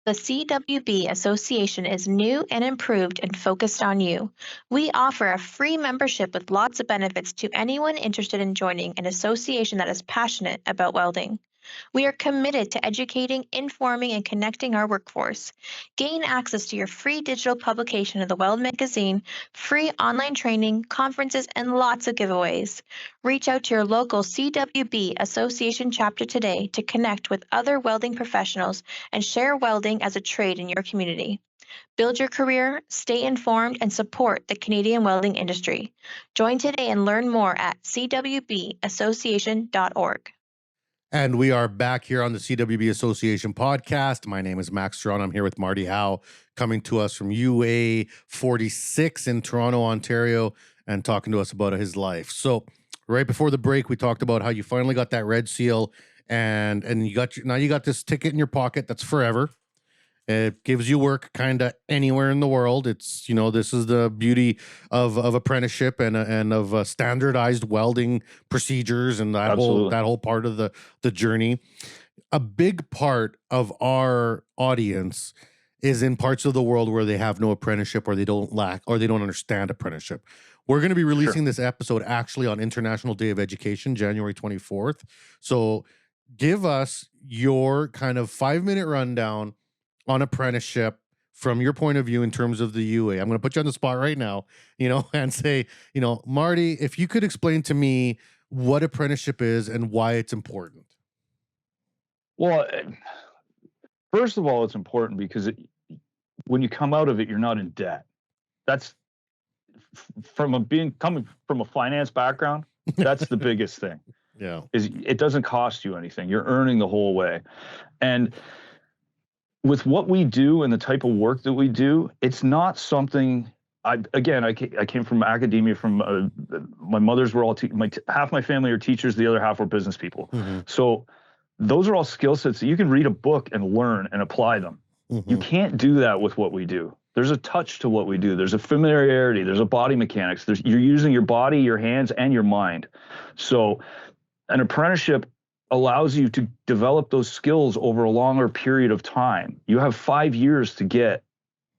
[SPEAKER 5] The CWB Association is new and improved and focused on you. We offer a free membership with lots of benefits to anyone interested in joining an association that is passionate about welding. We are committed to educating, informing, and connecting our workforce. Gain access to your free digital publication of the Weld magazine, free online training, conferences, and lots of giveaways. Reach out to your local CWB Association chapter today to connect with other welding professionals and share welding as a trade in your community. Build your career, stay informed, and support the Canadian welding industry. Join today and learn more at cwbassociation.org.
[SPEAKER 3] And we are back here on the CWB Association podcast. My name is Max Ceron. I'm here with Marty Howe, coming to us from UA 46 in Toronto, Ontario, and talking to us about his life. So right before the break, we talked about how you finally got that red seal, and you got this ticket in your pocket that's forever. It gives you work kind of anywhere in the world. It's, you know, this is the beauty of apprenticeship and of standardized welding procedures and that whole part of the journey. A big part of our audience is in parts of the world where they have no apprenticeship, or they don't understand apprenticeship. We're going to be releasing this episode actually on International Day of Education, January 24th. So give us your kind of 5-minute rundown on apprenticeship from your point of view in terms of the UA. I'm going to put you on the spot right now, you know, and say, you know, Marty, if you could explain to me what apprenticeship is and why it's important.
[SPEAKER 4] Well, first of all, it's important because when you come out of it, you're not in debt. That's coming from a finance background, that's the biggest thing.
[SPEAKER 3] Yeah.
[SPEAKER 4] Is it doesn't cost you anything. You're earning the whole way. And with what we do and the type of work that we do, it's not something. I came from academia. From my mothers were all half my family are teachers, the other half were business people.
[SPEAKER 3] Mm-hmm.
[SPEAKER 4] So those are all skill sets that you can read a book and learn and apply them.
[SPEAKER 3] Mm-hmm.
[SPEAKER 4] You can't do that with what we do. There's a touch to what we do. There's a familiarity. There's a body mechanics. You're using your body, your hands, and your mind. So an apprenticeship allows you to develop those skills over a longer period of time. You have 5 years to get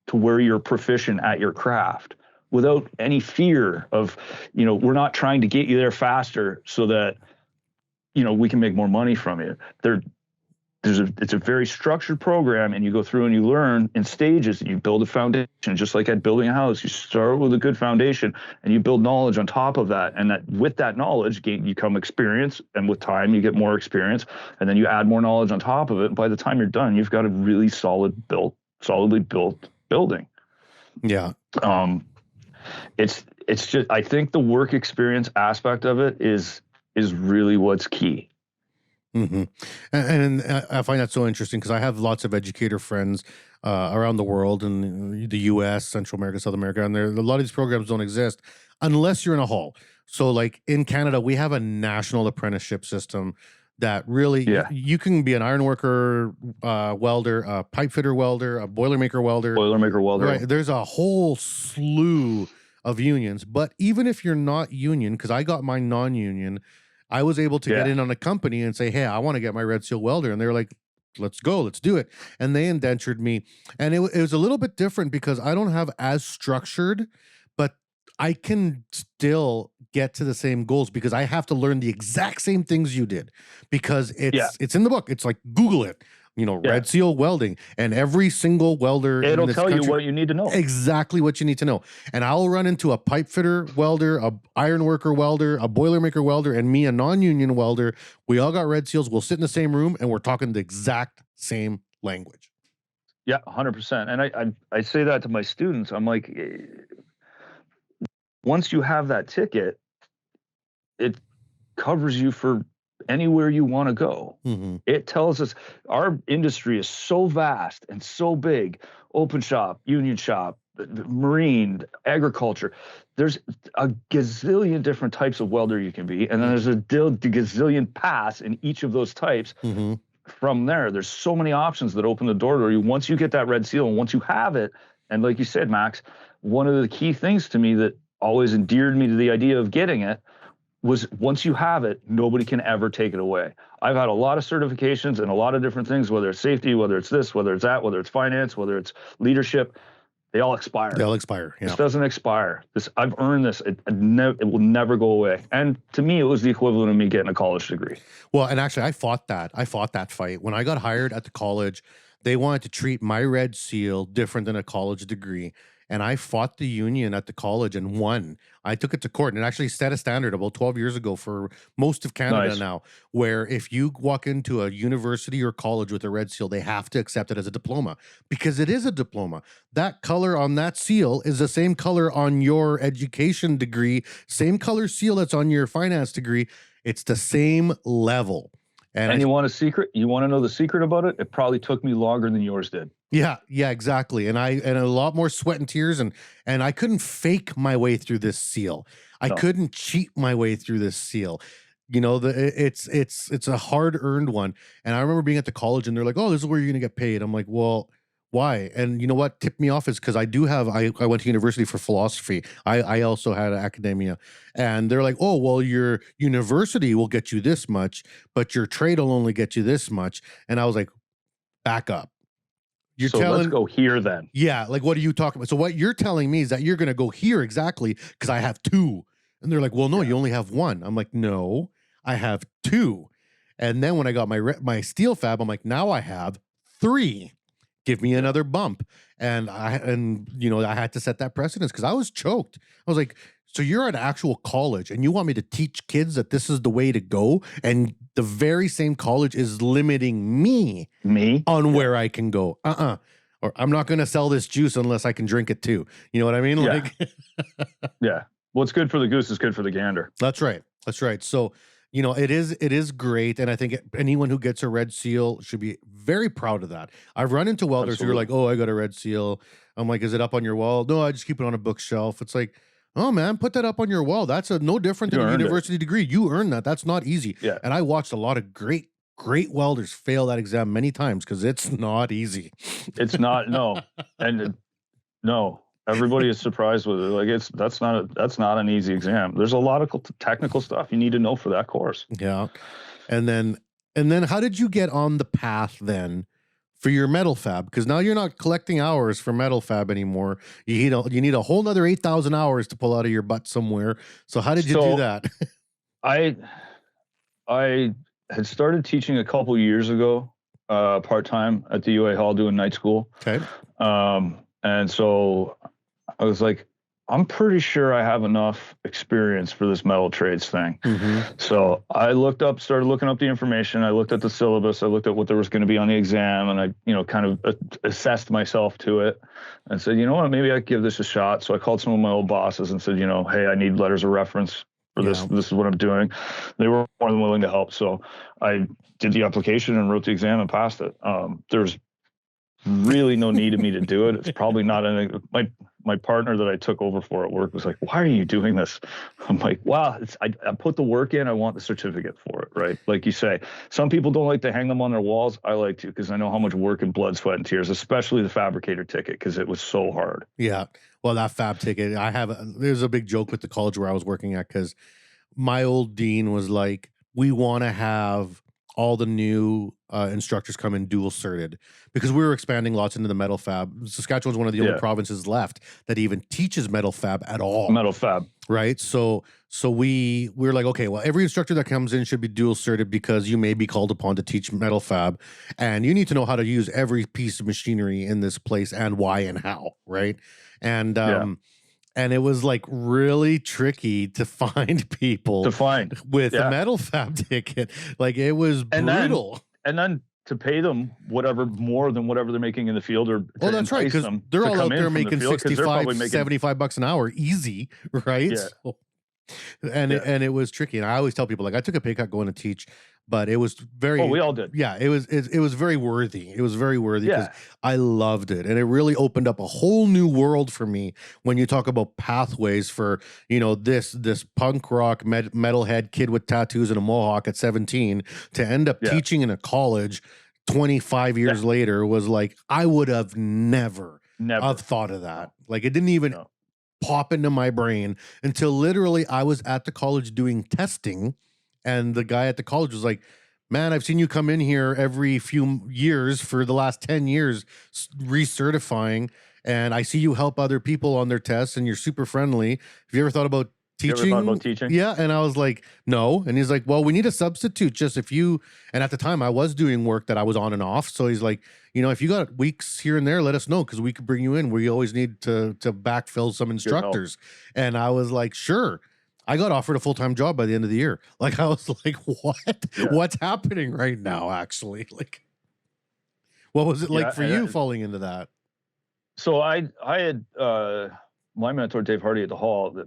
[SPEAKER 4] to where you're proficient at your craft without any fear of, we're not trying to get you there faster so that, we can make more money from you. It's a very structured program, and you go through and you learn in stages. You build a foundation, just like at building a house. You start with a good foundation, and you build knowledge on top of that. And with that knowledge, you come experience, and with time, you get more experience, and then you add more knowledge on top of it. And by the time you're done, you've got a really solidly built building.
[SPEAKER 3] Yeah.
[SPEAKER 4] It's just, I think the work experience aspect of it is really what's key.
[SPEAKER 3] Mm-hmm. And I find that so interesting because I have lots of educator friends around the world, in the U.S., Central America, South America, and a lot of these programs don't exist unless you're in a hall. So like in Canada, we have a national apprenticeship system that really, you can be an ironworker, welder, a pipe fitter welder, a boilermaker welder. Right. There's a whole slew of unions. But even if you're not union, because I got my non-union, I was able to get in on a company and say, hey, I want to get my red seal welder. And they were like, let's go, let's do it. And they indentured me. And it was a little bit different because I don't have as structured, but I can still get to the same goals because I have to learn the exact same things you did because it's in the book. It's like, Google it. Red seal welding, and every single welder
[SPEAKER 4] it'll
[SPEAKER 3] in this
[SPEAKER 4] tell
[SPEAKER 3] country,
[SPEAKER 4] you what you need to know.
[SPEAKER 3] Exactly what you need to know. And I'll run into a pipe fitter welder, a ironworker welder, a boilermaker welder, and me, a non-union welder. We all got red seals. We'll sit in the same room and we're talking the exact same language.
[SPEAKER 4] Yeah, 100%. And I say that to my students. I'm like, once you have that ticket, it covers you for anywhere you want to go.
[SPEAKER 3] Mm-hmm.
[SPEAKER 4] It tells us our industry is so vast and so big. Open shop, union shop, marine, agriculture. There's a gazillion different types of welder you can be. And then there's a gazillion paths in each of those types.
[SPEAKER 3] Mm-hmm.
[SPEAKER 4] From there's so many options that open the door to you once you get that red seal. And once you have it, and like you said, Max, one of the key things to me that always endeared me to the idea of getting it was once you have it, nobody can ever take it away. I've had a lot of certifications and a lot of different things, whether it's safety, whether it's this, whether it's that, whether it's finance, whether it's leadership, they all expire.
[SPEAKER 3] Yeah.
[SPEAKER 4] This doesn't expire. I've earned this. It will never go away. And to me, it was the equivalent of me getting a college degree.
[SPEAKER 3] Well, and actually I fought that fight. When I got hired at the college, they wanted to treat my red seal different than a college degree. And I fought the union at the college and won. I took it to court and it actually set a standard about 12 years ago for most of Canada now, where if you walk into a university or college with a red seal, they have to accept it as a diploma because it is a diploma. That color on that seal is the same color on your education degree, same color seal that's on your finance degree. It's the same level.
[SPEAKER 4] And you want a secret? You want to know the secret about it? It probably took me longer than yours did.
[SPEAKER 3] Yeah, exactly. And a lot more sweat and tears, and I couldn't fake my way through this seal. I couldn't cheat my way through this seal. It's a hard-earned one. And I remember being at the college and they're like, "Oh, this is where you're gonna get paid." I'm like, "Well, why?" And you know what tipped me off is because I went to university for philosophy. I also had academia, and they're like, "Oh, well, your university will get you this much, but your trade will only get you this much." And I was like, "Back up.
[SPEAKER 4] Let's go here then."
[SPEAKER 3] Yeah, like what are you talking about? So what you're telling me is that you're going to go here exactly because I have two. And they're like, "Well, no, you only have one." I'm like, "No, I have two." And then when I got my steel fab, I'm like, "Now I have three. Give me another bump." And I had to set that precedence because I was choked. I was like, "So you're at actual college and you want me to teach kids that this is the way to go?" And the very same college is limiting me on where I can go. Or Or I'm not going to sell this juice unless I can drink it too. You know what I mean?
[SPEAKER 4] Yeah.
[SPEAKER 3] Like,
[SPEAKER 4] Yeah. What's good for the goose is good for the gander.
[SPEAKER 3] That's right. That's right. So, it is great. And I think anyone who gets a red seal should be very proud of that. I've run into welders who are like, oh, I got a red seal. I'm like, is it up on your wall? No, I just keep it on a bookshelf. It's like, oh man, put that up on your wall. That's no different than a university degree. You earned that. That's not easy.
[SPEAKER 4] Yeah.
[SPEAKER 3] And I watched a lot of great welders fail that exam many times because it's not easy.
[SPEAKER 4] It's not, no. And no. Everybody is surprised with it. Like that's not an easy exam. There's a lot of technical stuff you need to know for that course.
[SPEAKER 3] Yeah. And then how did you get on the path then for your metal fab? Because now you're not collecting hours for metal fab anymore. You need a whole nother 8,000 hours to pull out of your butt somewhere. So how did you do that?
[SPEAKER 4] I had started teaching a couple years ago, part-time at the UA Hall doing night school.
[SPEAKER 3] Okay.
[SPEAKER 4] And so I was like, I'm pretty sure I have enough experience for this metal trades thing.
[SPEAKER 3] Mm-hmm.
[SPEAKER 4] So I started looking up the information. I looked at the syllabus. I looked at what there was going to be on the exam, and I, kind of assessed myself to it and said, you know what, maybe I could give this a shot. So I called some of my old bosses and said, hey, I need letters of reference for this. This is what I'm doing. They were more than willing to help. So I did the application and wrote the exam and passed it. There's really no need of me to do it. It's probably not my partner that I took over for at work was like, why are you doing this? I'm like, wow, I put the work in. I want the certificate for it, right? Like you say, some people don't like to hang them on their walls. I like to, because I know how much work and blood, sweat, and tears, especially the fabricator ticket, because it was so hard.
[SPEAKER 3] Yeah. Well, that fab ticket, there's a big joke with the college where I was working at, because my old dean was like, we want to have all the new instructors come in dual certed, because we were expanding lots into the metal fab. Saskatchewan's one of the only provinces left that even teaches metal fab at all.
[SPEAKER 4] Metal fab.
[SPEAKER 3] Right. So we're like, okay, well, every instructor that comes in should be dual certed, because you may be called upon to teach metal fab, and you need to know how to use every piece of machinery in this place and why and how. Right. And it was like really tricky to find people with a metal fab ticket. Like, it was brutal.
[SPEAKER 4] And then to pay them whatever more than whatever they're making in the field, or
[SPEAKER 3] that's right, because they're all out there making 65, $75 an hour easy, right?
[SPEAKER 4] Yeah.
[SPEAKER 3] So, and it was tricky. And I always tell people, like, I took a pay cut going to teach, but it was very.
[SPEAKER 4] Oh, we all did.
[SPEAKER 3] Yeah, it was very worthy. It was very worthy, because I loved it, and it really opened up a whole new world for me when you talk about pathways for this punk rock metalhead kid with tattoos and a mohawk at 17 to end up teaching in a college 25 years later was like, I would have never have thought of that. Like, it didn't even pop into my brain until literally I was at the college doing testing. And the guy at the college was like, man, I've seen you come in here every few years for the last 10 years recertifying, and I see you help other people on their tests, and you're super friendly. Have you ever thought about teaching?
[SPEAKER 4] You ever thought about teaching?
[SPEAKER 3] Yeah. And I was like, no. And he's like, well, we need a substitute just if you, and at the time I was doing work that I was on and off. So he's like, if you got weeks here and there, let us know, because we could bring you in. We always need to backfill some instructors. And I was like, sure. I got offered a full-time job by the end of the year. Like, I was like, what? Yeah. What's happening right now, actually? Like, what was it like for you falling into that?
[SPEAKER 4] So I had my mentor, Dave Hardy, at the Hall.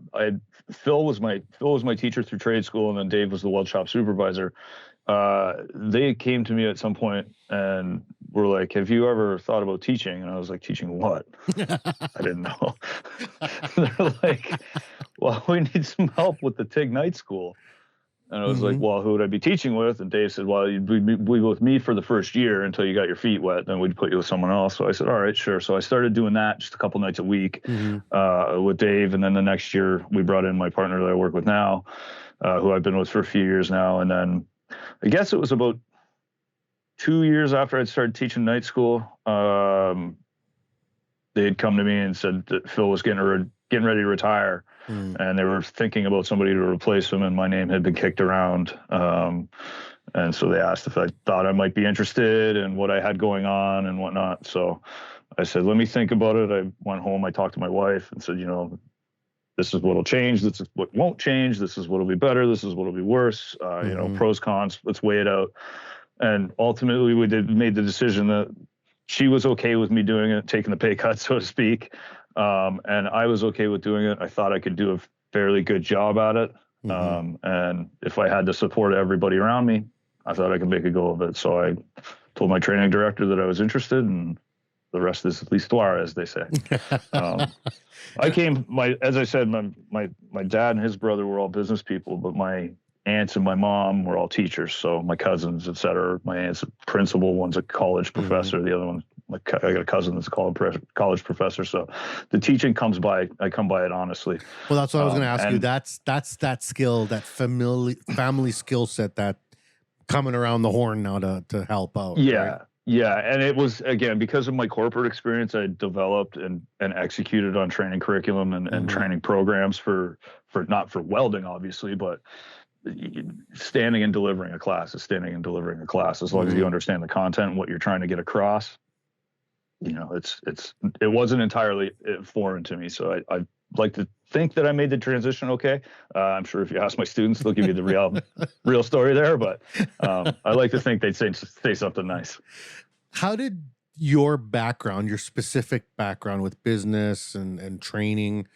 [SPEAKER 4] Phil was my teacher through trade school, and then Dave was the weld shop supervisor. They came to me at some point and were like, have you ever thought about teaching? And I was like, teaching what? I didn't know. They're like, well, we need some help with the TIG night school. And I was like, well, who would I be teaching with? And Dave said, well, you'd be with me for the first year until you got your feet wet. Then we'd put you with someone else. So I said, all right, sure. So I started doing that just a couple nights a week with Dave. And then the next year we brought in my partner that I work with now, who I've been with for a few years now. And then I guess it was about 2 years after I'd started teaching night school, they had come to me and said that Phil was getting ready to retire. And they were thinking about somebody to replace him, and my name had been kicked around. And so they asked if I thought I might be interested in what I had going on and whatnot. So I said, let me think about it. I went home, I talked to my wife and said, this is what'll change. This is what won't change. This is what'll be better. This is what'll be worse. Pros, cons, let's weigh it out. And ultimately we made the decision that she was okay with me doing it, taking the pay cut, so to speak. And I was okay with doing it. I thought I could do a fairly good job at it. And if I had the support of everybody around me, I thought I could make a go of it. So I told my training director that I was interested, and the rest is l'histoire, as they say. As I said, my dad and his brother were all business people, but my aunts and my mom were all teachers. So my cousins, et cetera. My aunt's a principal, one's a college professor, the other one, I got a cousin that's a college professor. So the teaching I come by it honestly.
[SPEAKER 3] Well, that's what I was going to ask you. That's that skill, that family skill set that coming around the horn now to help out.
[SPEAKER 4] Yeah.
[SPEAKER 3] Right?
[SPEAKER 4] Yeah. And it was, again, because of my corporate experience, I developed and executed on training curriculum and training programs for not for welding, obviously, but standing and delivering a class is standing and delivering a class. As long as you understand the content and what you're trying to get across, it wasn't entirely foreign to me. So I like to think that I made the transition okay. I'm sure if you ask my students, they'll give you the real story there. But I like to think they'd say something nice.
[SPEAKER 3] How did your background, your specific background with business and training,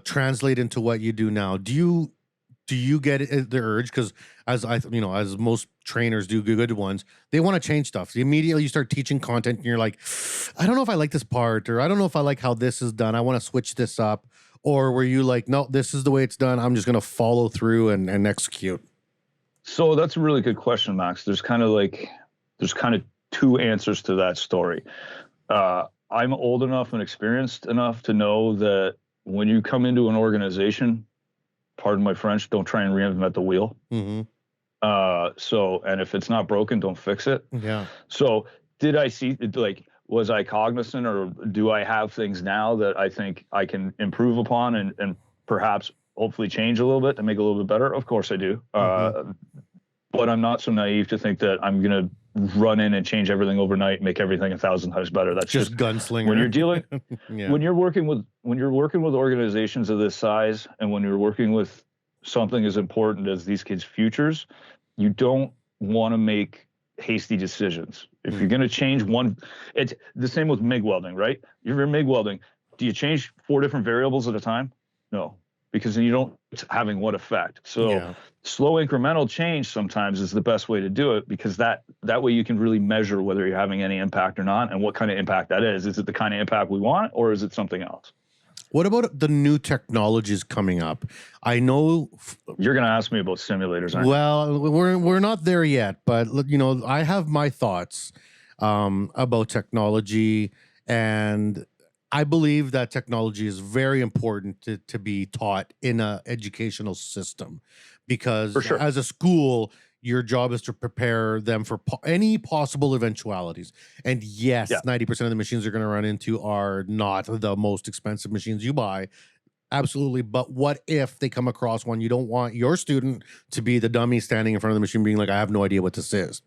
[SPEAKER 3] translate into what you do now? Do you get the urge? Because as most trainers do, good ones, they want to change stuff. Immediately you start teaching content and you're like, I don't know if I like this part, or I don't know if I like how this is done. I want to switch this up. Or were you like, no, this is the way it's done. I'm just going to follow through and execute?
[SPEAKER 4] So that's a really good question, Max. There's kind of two answers to that story. I'm old enough and experienced enough to know that when you come into an organization, pardon my French, don't try and reinvent the wheel. And if it's not broken, don't fix it.
[SPEAKER 3] Yeah.
[SPEAKER 4] So did I see, was I cognizant, or do I have things now that I think I can improve upon and perhaps hopefully change a little bit to make it a little bit better? Of course I do. But I'm not so naive to think that I'm going to run in and change everything overnight, make everything 1,000 times better. That's just
[SPEAKER 3] gunslinger.
[SPEAKER 4] When you're dealing, when you're working with organizations of this size, and when you're working with something as important as these kids' futures, you don't want to make hasty decisions. If you're going to change one, it's the same with MIG welding, right? If you're MIG welding, do you change 4 different variables at a time? No, because then you don't, it's having what effect. So slow incremental change sometimes is the best way to do it, because that way you can really measure whether you're having any impact or not, and what kind of impact that is. Is it the kind of impact we want, or is it something else?
[SPEAKER 3] What about the new technologies coming up? I know
[SPEAKER 4] you're going to ask me about simulators, aren't you?
[SPEAKER 3] Well, we're not there yet, but I have my thoughts about technology, and I believe that technology is very important to be taught in an educational system, because
[SPEAKER 4] For sure.
[SPEAKER 3] as a school, your job is to prepare them for any possible eventualities. And yes, 90% of the machines they're going to run into are not the most expensive machines you buy. Absolutely. But what if they come across one? You don't want your student to be the dummy standing in front of the machine being like, I have no idea what this is.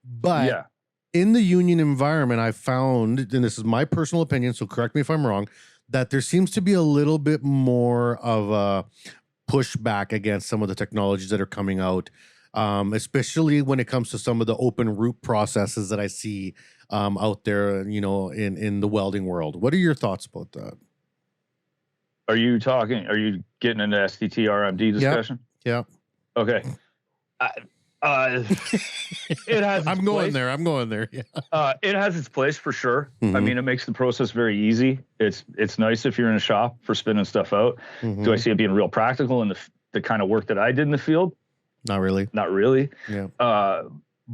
[SPEAKER 3] But in the union environment, I found, and this is my personal opinion, so correct me if I'm wrong, that there seems to be a little bit more of a pushback against some of the technologies that are coming out. Especially when it comes to some of the open root processes that I see out there, in the welding world. What are your thoughts about that?
[SPEAKER 4] Are you getting into STT RMD discussion?
[SPEAKER 3] Yeah.
[SPEAKER 4] Okay. It has.
[SPEAKER 3] I'm going there. Yeah.
[SPEAKER 4] It has its place for sure. I mean, it makes the process very easy. It's nice if you're in a shop for spinning stuff out. Do I see it being real practical in the kind of work that I did in the field?
[SPEAKER 3] Not really.
[SPEAKER 4] Yeah.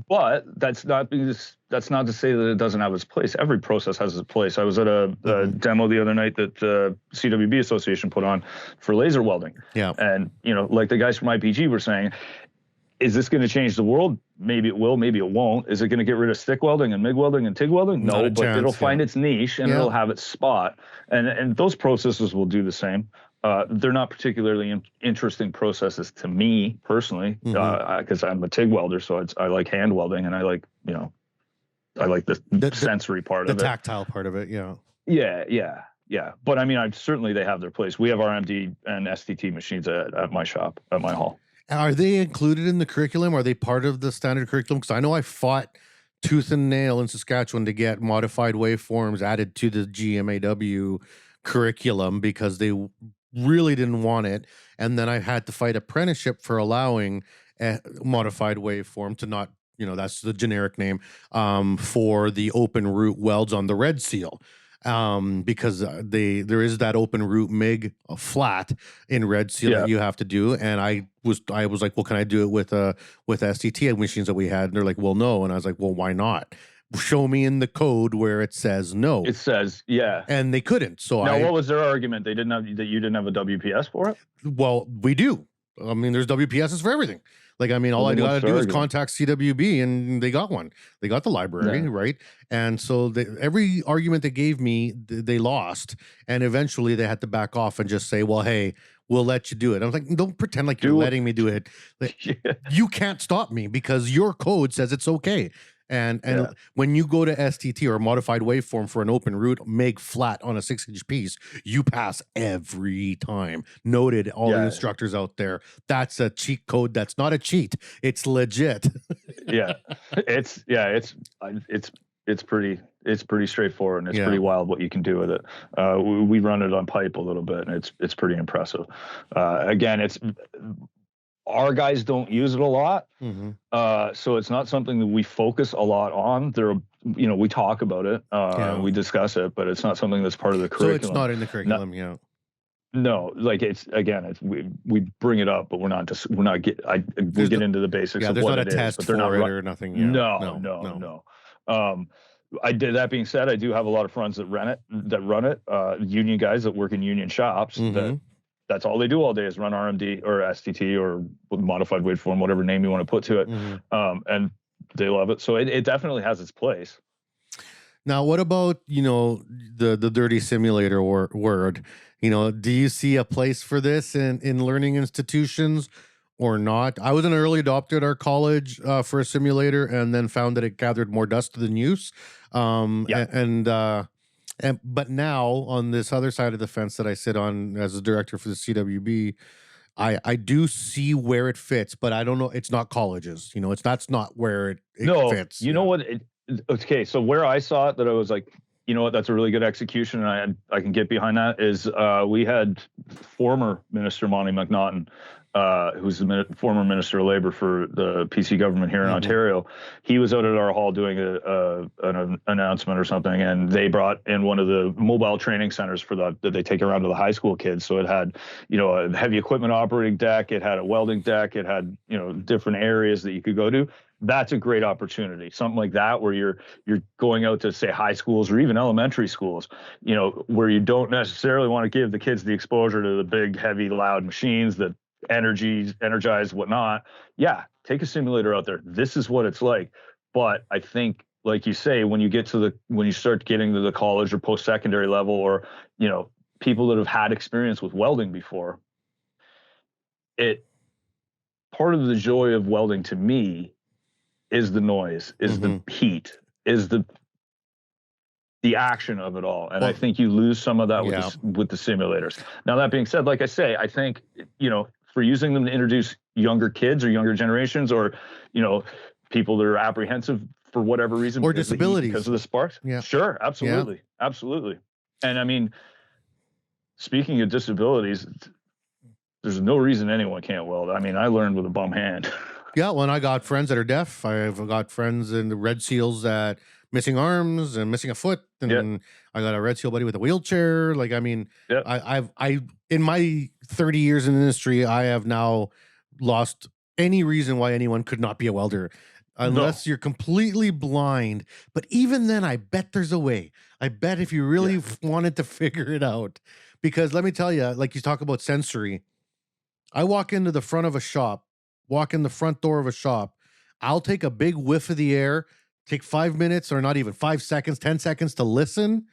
[SPEAKER 4] But that's not to say that it doesn't have its place. Every process has its place. I was at a demo the other night that CWB Association put on for laser welding. Yeah. And, like the guys from IPG were saying, is this going to change the world? Maybe it will, maybe it won't. Is it going to get rid of stick welding and MIG welding and TIG welding? No, but it'll find its niche and it'll have its spot. And those processes will do the same. They're not particularly interesting processes to me personally, because I'm a TIG welder, so I like hand welding, and I like the sensory part of it,
[SPEAKER 3] the tactile part of it.
[SPEAKER 4] Yeah. But I mean, certainly they have their place. We have RMD and STT machines at my shop, at my hall.
[SPEAKER 3] Are they included in the curriculum? Are they part of the standard curriculum? Because I know I fought tooth and nail in Saskatchewan to get modified waveforms added to the GMAW curriculum because they really didn't want it. And then I had to fight apprenticeship for allowing a modified waveform to not, that's the generic name, for the open root welds on the red seal. Because there is that open root MIG flat in red seal that you have to do, and I was like, well, can I do it with STT machines that we had? And they're like, well, no, and I was like, well, why not? Show me in the code where it says no.
[SPEAKER 4] It says,
[SPEAKER 3] and they couldn't. So
[SPEAKER 4] now, what was their argument? They didn't have that you didn't have a WPS for it.
[SPEAKER 3] Well, we do. I mean, there's WPSs for everything. Like, I mean, all I got to do is contact CWB and they got one. They got the library, right? And so every argument they gave me, they lost. And eventually they had to back off and just say, well, hey, we'll let you do it. I was like, don't pretend like you're letting me do it. Like, you can't stop me because your code says it's okay. And when you go to STT or a modified waveform for an open root MIG flat on a 6-inch piece, you pass every time. Noted, all the instructors out there. That's a cheat code. That's not a cheat. It's legit.
[SPEAKER 4] It's pretty straightforward, and it's pretty wild what you can do with it. We run it on pipe a little bit, and it's pretty impressive. Again, our guys don't use it a lot, so it's not something that we focus a lot on. We talk about it, we discuss it, but it's not something that's part of the curriculum.
[SPEAKER 3] So it's not in the curriculum,
[SPEAKER 4] No, like we bring it up, but we'll get into the basics of what it is.
[SPEAKER 3] Test
[SPEAKER 4] but they're not
[SPEAKER 3] or nothing.
[SPEAKER 4] No. That being said, I do have a lot of friends that run it. Union guys that work in union shops that's all they do all day is run RMD or STT or modified waveform, whatever name you want to put to it. And they love it. So it definitely has its place.
[SPEAKER 3] Now, what about, the dirty simulator word? Do you see a place for this in learning institutions or not? I was an early adopter at our college for a simulator and then found that it gathered more dust than use. But now on this other side of the fence that I sit on as a director for the CWB, I do see where it fits, but I don't know. It's not colleges, that's not where it fits.
[SPEAKER 4] You know what? Okay. So where I saw it that I was like, you know what, that's a really good execution. And I can get behind that is we had former Minister Monty McNaughton, who's the former Minister of Labor for the PC government here in Ontario. He was out at our hall doing an announcement or something, and they brought in one of the mobile training centers for that they take around to the high school kids. So it had, a heavy equipment operating deck, it had a welding deck, it had, different areas that you could go to. That's a great opportunity. Something like that where you're going out to say high schools or even elementary schools, where you don't necessarily want to give the kids the exposure to the big, heavy, loud machines that energize, whatnot. Yeah, take a simulator out there. This is what it's like. But I think, like you say, when you start getting to the college or post-secondary level, or people that have had experience with welding before, part of the joy of welding to me is the noise, is the heat, is the action of it all. And I think you lose some of that with the simulators. Now, that being said, like I say, I think, for using them to introduce younger kids or younger generations, or, people that are apprehensive for whatever reason.
[SPEAKER 3] Or disabilities.
[SPEAKER 4] Because of the sparks.
[SPEAKER 3] Yeah.
[SPEAKER 4] Sure. Absolutely. Yeah. Absolutely. And I mean, speaking of disabilities, there's no reason anyone can't weld. I mean, I learned with a bum hand.
[SPEAKER 3] Yeah, well, and I got friends that are deaf. I've got friends in the Red Seals that missing arms and missing a foot, and I got a Red Seal buddy with a wheelchair. Like, I mean, I in my 30 years in the industry, I have now lost any reason why anyone could not be a welder, unless you're completely blind. But even then, I bet there's a way. I bet if you really wanted to figure it out, because let me tell you, like you talk about sensory, I walk into the front of a shop. Walk in the front door of a shop, I'll take a big whiff of the air, take 5 minutes or not even 5 seconds, 10 seconds to listen,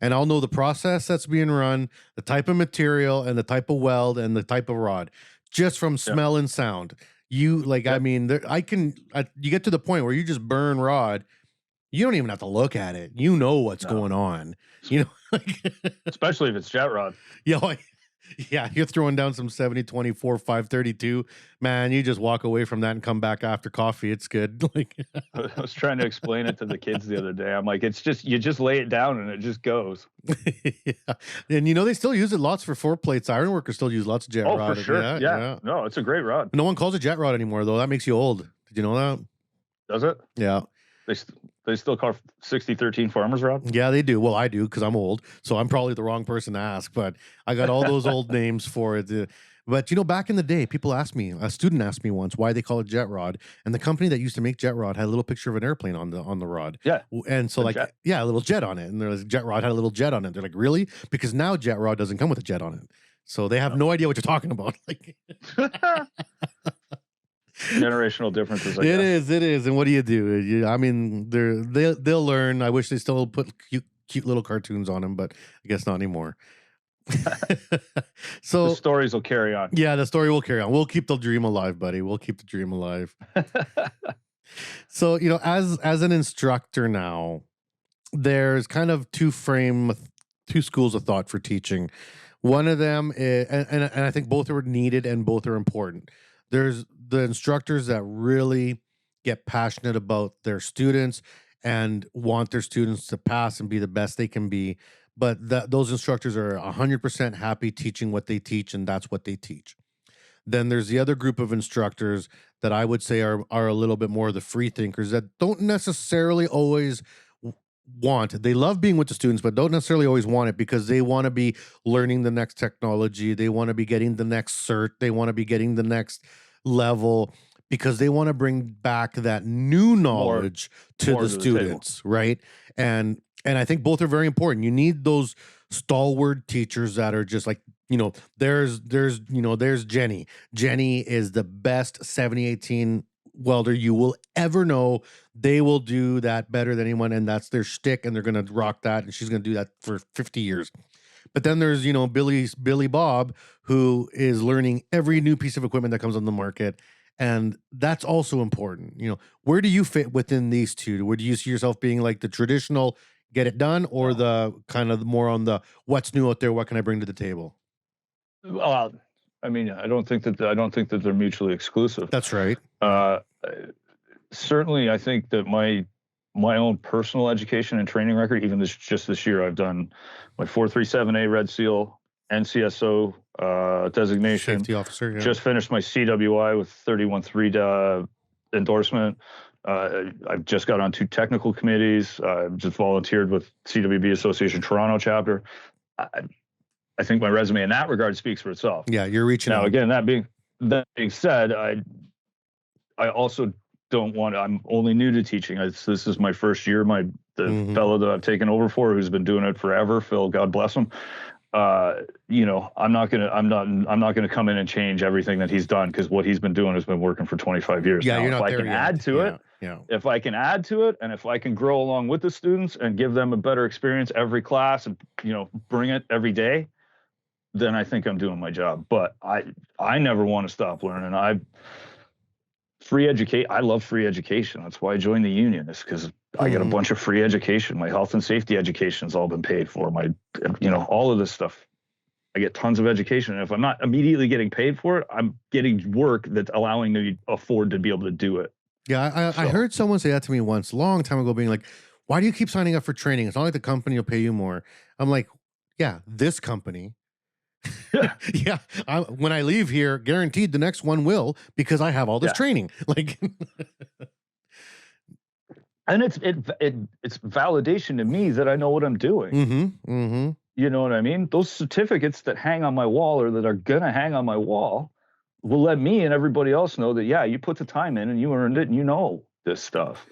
[SPEAKER 3] and I'll know the process that's being run, the type of material and the type of weld and the type of rod, just from smell and sound. You I mean, you get to the point where you just burn rod. You don't even have to look at it. You know what's going on. Like,
[SPEAKER 4] especially if it's jet rod.
[SPEAKER 3] Yeah. Yeah, you're throwing down some 70-24, 532. Man, you just walk away from that and come back after coffee. It's good. Like,
[SPEAKER 4] I was trying to explain it to the kids the other day. I'm like, it's just, you just lay it down and it just goes.
[SPEAKER 3] yeah. And they still use it lots for 4-plates. Ironworkers still use lots of jet rod.
[SPEAKER 4] Oh, for sure. Yeah. No, it's a great rod.
[SPEAKER 3] No one calls it jet rod anymore, though. That makes you old. Did you know that?
[SPEAKER 4] Does it?
[SPEAKER 3] Yeah.
[SPEAKER 4] They still call 6013 farmer's rod?
[SPEAKER 3] Yeah, they do. Well, I do because I'm old, so I'm probably the wrong person to ask. But I got all those old names for it. But back in the day, people asked me. A student asked me once why they call it jet rod, and the company that used to make jet rod had a little picture of an airplane on the rod.
[SPEAKER 4] Yeah,
[SPEAKER 3] and so
[SPEAKER 4] jet.
[SPEAKER 3] a little jet on it, and there's jet rod had a little jet on it. They're like, really? Because now jet rod doesn't come with a jet on it, so they have no idea what you're talking about. Like.
[SPEAKER 4] Generational differences.
[SPEAKER 3] It is. And what do you do? I mean, they'll learn. I wish they still put cute little cartoons on them, but I guess not anymore. So
[SPEAKER 4] the stories will carry on.
[SPEAKER 3] Yeah, the story will carry on. We'll keep the dream alive, buddy. We'll keep the dream alive. So, as an instructor now, there's kind of two schools of thought for teaching. One of them is, and I think both are needed and both are important. There's the instructors that really get passionate about their students and want their students to pass and be the best they can be. But those instructors are 100% happy teaching what they teach, and that's what they teach. Then there's the other group of instructors that I would say are a little bit more the free thinkers that don't necessarily always want. They love being with the students, but don't necessarily always want it because they want to be learning the next technology. They want to be getting the next cert. They want to be getting the next level because they want to bring back that new knowledge to the students, right? And I think both are very important. You need those stalwart teachers that are just like, there's Jenny. Jenny is the best 7018 welder you will ever know. They will do that better than anyone, and that's their shtick, and they're going to rock that, and she's going to do that for 50 years. But then there's, Billy Bob, who is learning every new piece of equipment that comes on the market. And that's also important. Where do you fit within these two? Would you see yourself being like the traditional get it done or the kind of more on the what's new out there? What can I bring to the table?
[SPEAKER 4] Well, I mean, I don't think that they're mutually exclusive.
[SPEAKER 3] That's right.
[SPEAKER 4] Certainly, I think that my own personal education and training record, even this year, I've done my 437A Red Seal, NCSO designation.
[SPEAKER 3] Safety officer. Yeah.
[SPEAKER 4] Just finished my CWI with 31.3 endorsement. I've just got on 2 technical committees. I've just volunteered with CWB Association Toronto chapter. I think my resume in that regard speaks for itself.
[SPEAKER 3] Yeah, you're reaching out.
[SPEAKER 4] Now, again, that being said, I also don't want to, I'm only new to teaching. This is my first year. The fellow that I've taken over for, who's been doing it forever, Phil, God bless him. I'm not gonna come in and change everything that he's done, because what he's been doing has been working for 25 years.
[SPEAKER 3] Yeah,
[SPEAKER 4] now,
[SPEAKER 3] you're not
[SPEAKER 4] if I can add to it, if I can add to it, and if I can grow along with the students and give them a better experience every class, and bring it every day, then I think I'm doing my job. But I never want to stop learning. I love free education. That's why I joined the union. It's because I get a bunch of free education. My health and safety education's all been paid for. All of this stuff. I get tons of education. And if I'm not immediately getting paid for it, I'm getting work that's allowing me to afford to be able to do it.
[SPEAKER 3] Yeah, I heard someone say that to me once, a long time ago, being like, why do you keep signing up for training? It's not like the company will pay you more. I'm like, yeah, this company. Yeah, when I leave here, guaranteed the next one will, because I have all this training. Like,
[SPEAKER 4] and it's validation to me that I know what I'm doing. You know what I mean? Those certificates that hang on my wall, or that are gonna hang on my wall, will let me and everybody else know that you put the time in and you earned it and you know this stuff.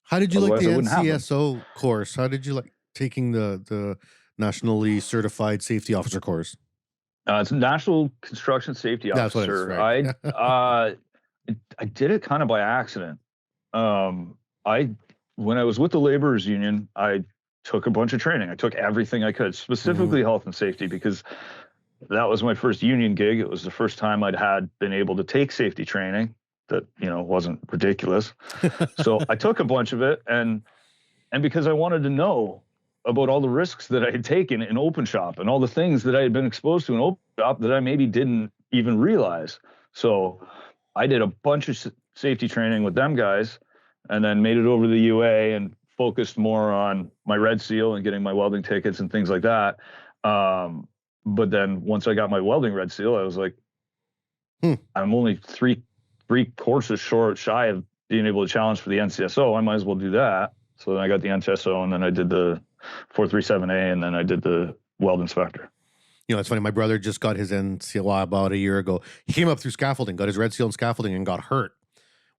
[SPEAKER 3] How did you like the NCSO course? How did you like taking the nationally certified safety officer course?
[SPEAKER 4] It's National Construction Safety Officer.
[SPEAKER 3] That's what it's,
[SPEAKER 4] right. I did it kind of by accident. When I was with the laborers union, I took a bunch of training. I took everything I could, specifically health and safety, because that was my first union gig. It was the first time I'd been able to take safety training that, wasn't ridiculous. So I took a bunch of it, and because I wanted to know about all the risks that I had taken in open shop and all the things that I had been exposed to in open shop that I maybe didn't even realize. So I did a bunch of safety training with them guys, and then made it over to the UA and focused more on my red seal and getting my welding tickets and things like that. But then once I got my welding red seal, I was like, I'm only three courses shy of being able to challenge for the NCSO. I might as well do that. So then I got the NCSO, and then I did the 437A, and then I did the weld inspector.
[SPEAKER 3] You know, it's funny. My brother just got his NCLI about a year ago. He came up through scaffolding, got his red seal in scaffolding, and got hurt.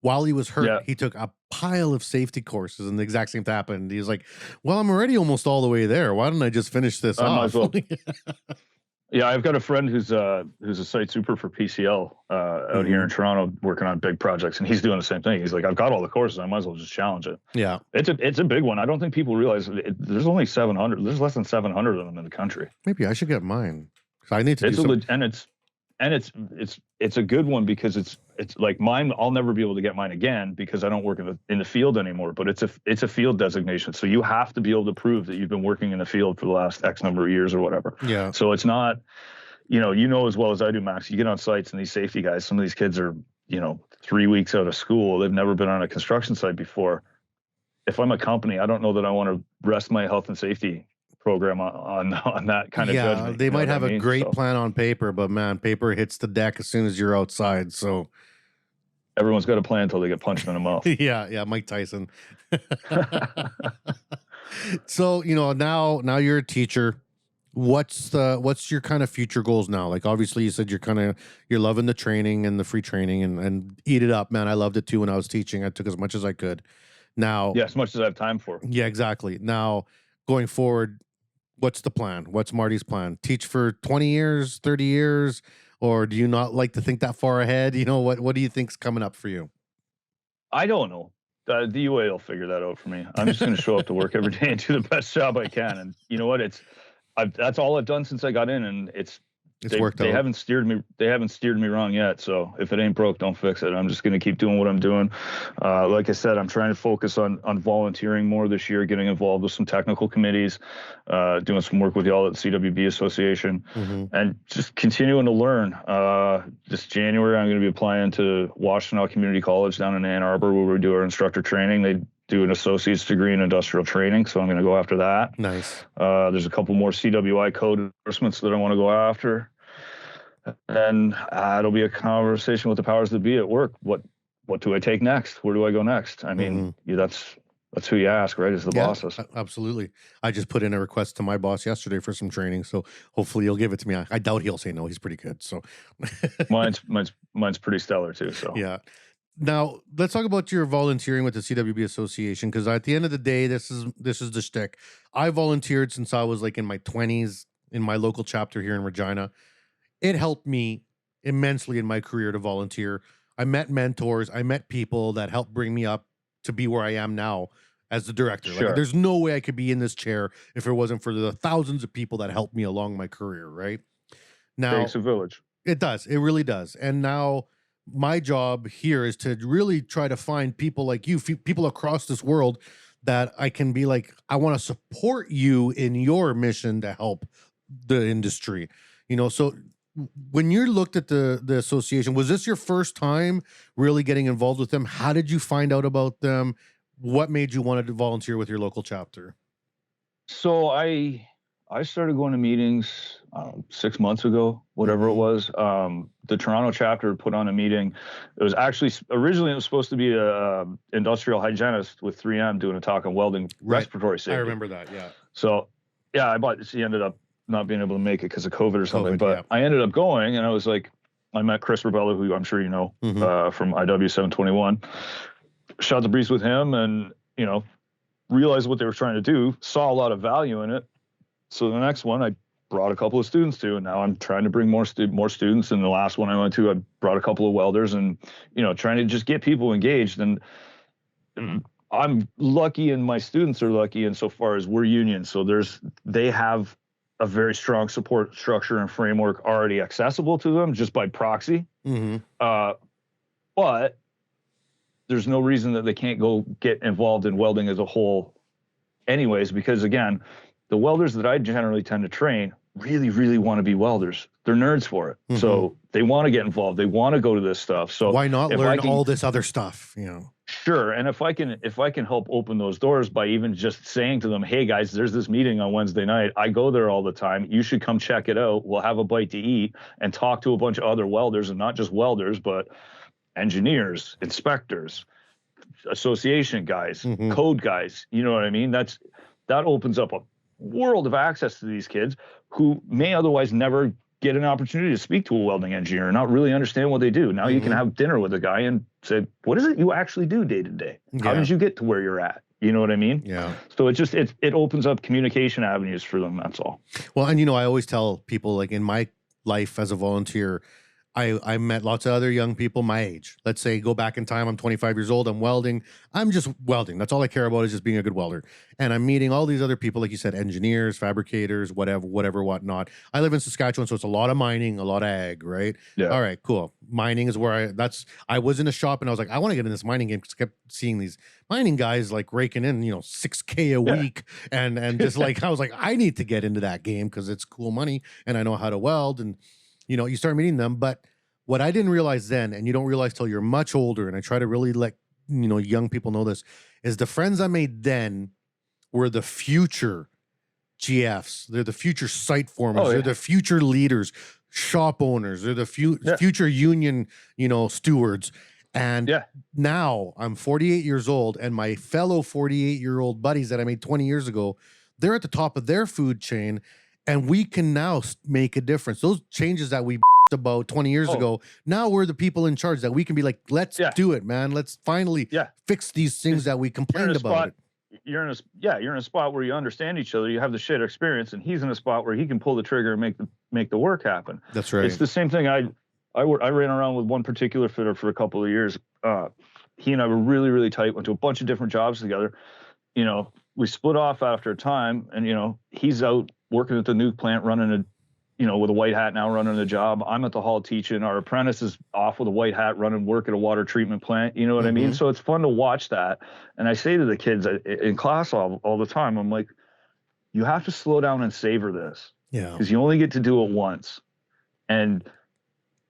[SPEAKER 3] While he was hurt, he took a pile of safety courses, and the exact same thing happened. He was like, well, I'm already almost all the way there. Why don't I just finish this off?
[SPEAKER 4] Might as well. Yeah, I've got a friend who's a site super for PCL out here in Toronto, working on big projects, and he's doing the same thing. He's like, I've got all the courses, I might as well just challenge it.
[SPEAKER 3] Yeah,
[SPEAKER 4] it's a big one. I don't think people realize there's only 700. There's less than 700 of them in the country.
[SPEAKER 3] Maybe I should get mine. I need to.
[SPEAKER 4] It's a good one because it's like mine. I'll never be able to get mine again because I don't work in the field anymore. But it's a field designation, so you have to be able to prove that you've been working in the field for the last X number of years or whatever.
[SPEAKER 3] Yeah.
[SPEAKER 4] So it's not, you know as well as I do, Max. You get on sites and these safety guys. Some of these kids are 3 weeks out of school. They've never been on a construction site before. If I'm a company, I don't know that I want to rest my health and safety program on that kind of judgment.
[SPEAKER 3] They might have a great plan on paper, but man, paper hits the deck as soon as you're outside. So
[SPEAKER 4] everyone's got a plan until they get punched in the mouth.
[SPEAKER 3] yeah, Mike Tyson. So now you're a teacher. What's your kind of future goals now? Like, obviously you said you're loving the training and the free training and eat it up, man. I loved it too when I was teaching. I took as much as I could. Now,
[SPEAKER 4] as much as I have time for. Yeah,
[SPEAKER 3] exactly. Now going forward, what's the plan? What's Marty's plan? Teach for 20 years, 30 years, or do you not like to think that far ahead? What do you think's coming up for you?
[SPEAKER 4] I don't know. The UA will figure that out for me. I'm just going to show up to work every day and do the best job I can. And you know what? That's all I've done since I got in, and it's worked out. They haven't steered me wrong yet. So if it ain't broke, don't fix it. I'm just going to keep doing what I'm doing. Like I said, I'm trying to focus on volunteering more this year, getting involved with some technical committees, doing some work with y'all at the CWB Association, and just continuing to learn. This January, I'm going to be applying to Washtenaw Community College down in Ann Arbor, where we do our instructor training. They do an associate's degree in industrial training, so I'm going to go after that.
[SPEAKER 3] Nice.
[SPEAKER 4] There's a couple more CWI code endorsements that I want to go after. And it'll be a conversation with the powers that be at work. What do I take next? Where do I go next? I mean, that's who you ask, right? Is the bosses.
[SPEAKER 3] Absolutely. I just put in a request to my boss yesterday for some training, so hopefully he'll give it to me. I doubt he'll say no. He's pretty good. So
[SPEAKER 4] mine's pretty stellar too. So
[SPEAKER 3] yeah. Now let's talk about your volunteering with the CWB Association, because at the end of the day, this is the shtick. I volunteered since I was like in my 20s in my local chapter here in Regina. It helped me immensely in my career to volunteer. I met mentors. I met people that helped bring me up to be where I am now as the director.
[SPEAKER 4] Sure.
[SPEAKER 3] Like, there's no way I could be in this chair if it wasn't for the thousands of people that helped me along my career, right? Now,
[SPEAKER 4] it takes a village.
[SPEAKER 3] It does. It really does. And now my job here is to really try to find people like you, people across this world that I can be like, I want to support you in your mission to help the industry. So when you looked at the association, was this your first time really getting involved with them? How did you find out about them? What made you want to volunteer with your local chapter?
[SPEAKER 4] So I started going to meetings 6 months ago, whatever it was. The Toronto chapter put on a meeting. It was actually originally it was supposed to be a industrial hygienist with 3M doing a talk on welding respiratory safety.
[SPEAKER 3] I remember that. Yeah.
[SPEAKER 4] So yeah, she ended up not being able to make it because of COVID or something. But I ended up going, and I was like, I met Chris Rebella, who I'm sure you know, from IW 721. Shot the breeze with him, and realized what they were trying to do. Saw a lot of value in it. So the next one, I brought a couple of students to, and now I'm trying to bring more students. And the last one I went to, I brought a couple of welders, and trying to just get people engaged. And I'm lucky, and my students are lucky insofar as we're union, so they have a very strong support structure and framework already accessible to them just by proxy. But there's no reason that they can't go get involved in welding as a whole anyways, because again, the welders that I generally tend to train really, really want to be welders. They're nerds for it.
[SPEAKER 3] Mm-hmm.
[SPEAKER 4] So they want to get involved. They want to go to this stuff. So
[SPEAKER 3] why not
[SPEAKER 4] if
[SPEAKER 3] learn all this other stuff, you know?
[SPEAKER 4] Sure. And if I can help open those doors by even just saying to them, hey guys, there's this meeting on Wednesday night. I go there all the time. You should come check it out. We'll have a bite to eat and talk to a bunch of other welders, and not just welders, but engineers, inspectors, association guys,
[SPEAKER 3] Mm-hmm.
[SPEAKER 4] code guys. You know what I mean? That opens up a world of access to these kids who may otherwise never get an opportunity to speak to a welding engineer and not really understand what they do. Now you can have dinner with a guy and say, what is it you actually do day to day? How did you get to where you're at? You know what I mean?
[SPEAKER 3] Yeah.
[SPEAKER 4] So it opens up communication avenues for them. That's all.
[SPEAKER 3] Well, and I always tell people, like, in my life as a volunteer, I met lots of other young people my age. Let's say go back in time. I'm 25 years old. I'm welding. I'm just welding. That's all I care about, is just being a good welder. And I'm meeting all these other people, like you said, engineers, fabricators, whatever, whatnot. I live in Saskatchewan, so it's a lot of mining, a lot of ag, right?
[SPEAKER 4] Yeah.
[SPEAKER 3] All right, cool. Mining is where I was in a shop and I was like, I want to get in this mining game, because I kept seeing these mining guys like raking in, $6K a week. And just like, I was like, I need to get into that game because it's cool money and I know how to weld. And you start meeting them. But what I didn't realize then, and you don't realize till you're much older, and I try to really let young people know this, is the friends I made then were the future GFs. They're the future site foremen. They're the future leaders, shop owners. They're the future union, stewards. And now I'm 48 years old, and my fellow 48-year-old buddies that I made 20 years ago, they're at the top of their food chain, and we can now make a difference. Those changes that we about 20 years ago, now we're the people in charge, that we can be like, let's do it, man. Let's finally fix these things that we complained about.
[SPEAKER 4] You're in a spot where you understand each other. You have the shared experience, and he's in a spot where he can pull the trigger and make the work happen.
[SPEAKER 3] That's right.
[SPEAKER 4] It's the same thing. I ran around with one particular fitter for a couple of years. He and I were really, really tight. Went to a bunch of different jobs together. We split off after a time, and he's out working at the nuke plant, running a with a white hat now, running the job. I'm at the hall teaching. Our apprentice is off with a white hat, running work at a water treatment plant. You know what I mean? So it's fun to watch that. And I say to the kids in class all the time, I'm like, you have to slow down and savor this. Yeah. Because you only get to do it once. And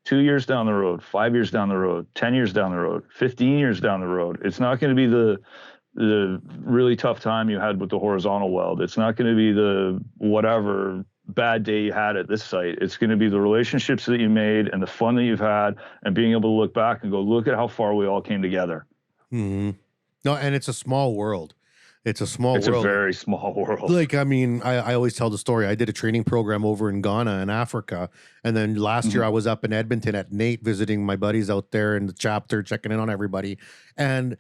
[SPEAKER 4] 2 years down the road, 5 years down the road, 10 years down the road, 15 years down the road, it's not going to be the really tough time you had with the horizontal weld. It's not going to be the whatever bad day you had at this site. It's going to be the relationships that you made and the fun that you've had, and being able to look back and go, look at how far we all came together.
[SPEAKER 3] Mm-hmm. No, and it's a small world. It's a very small world. Like, I mean, I always tell the story. I did a training program over in Ghana in Africa. And then last year I was up in Edmonton at NATE visiting my buddies out there in the chapter, checking in on everybody. And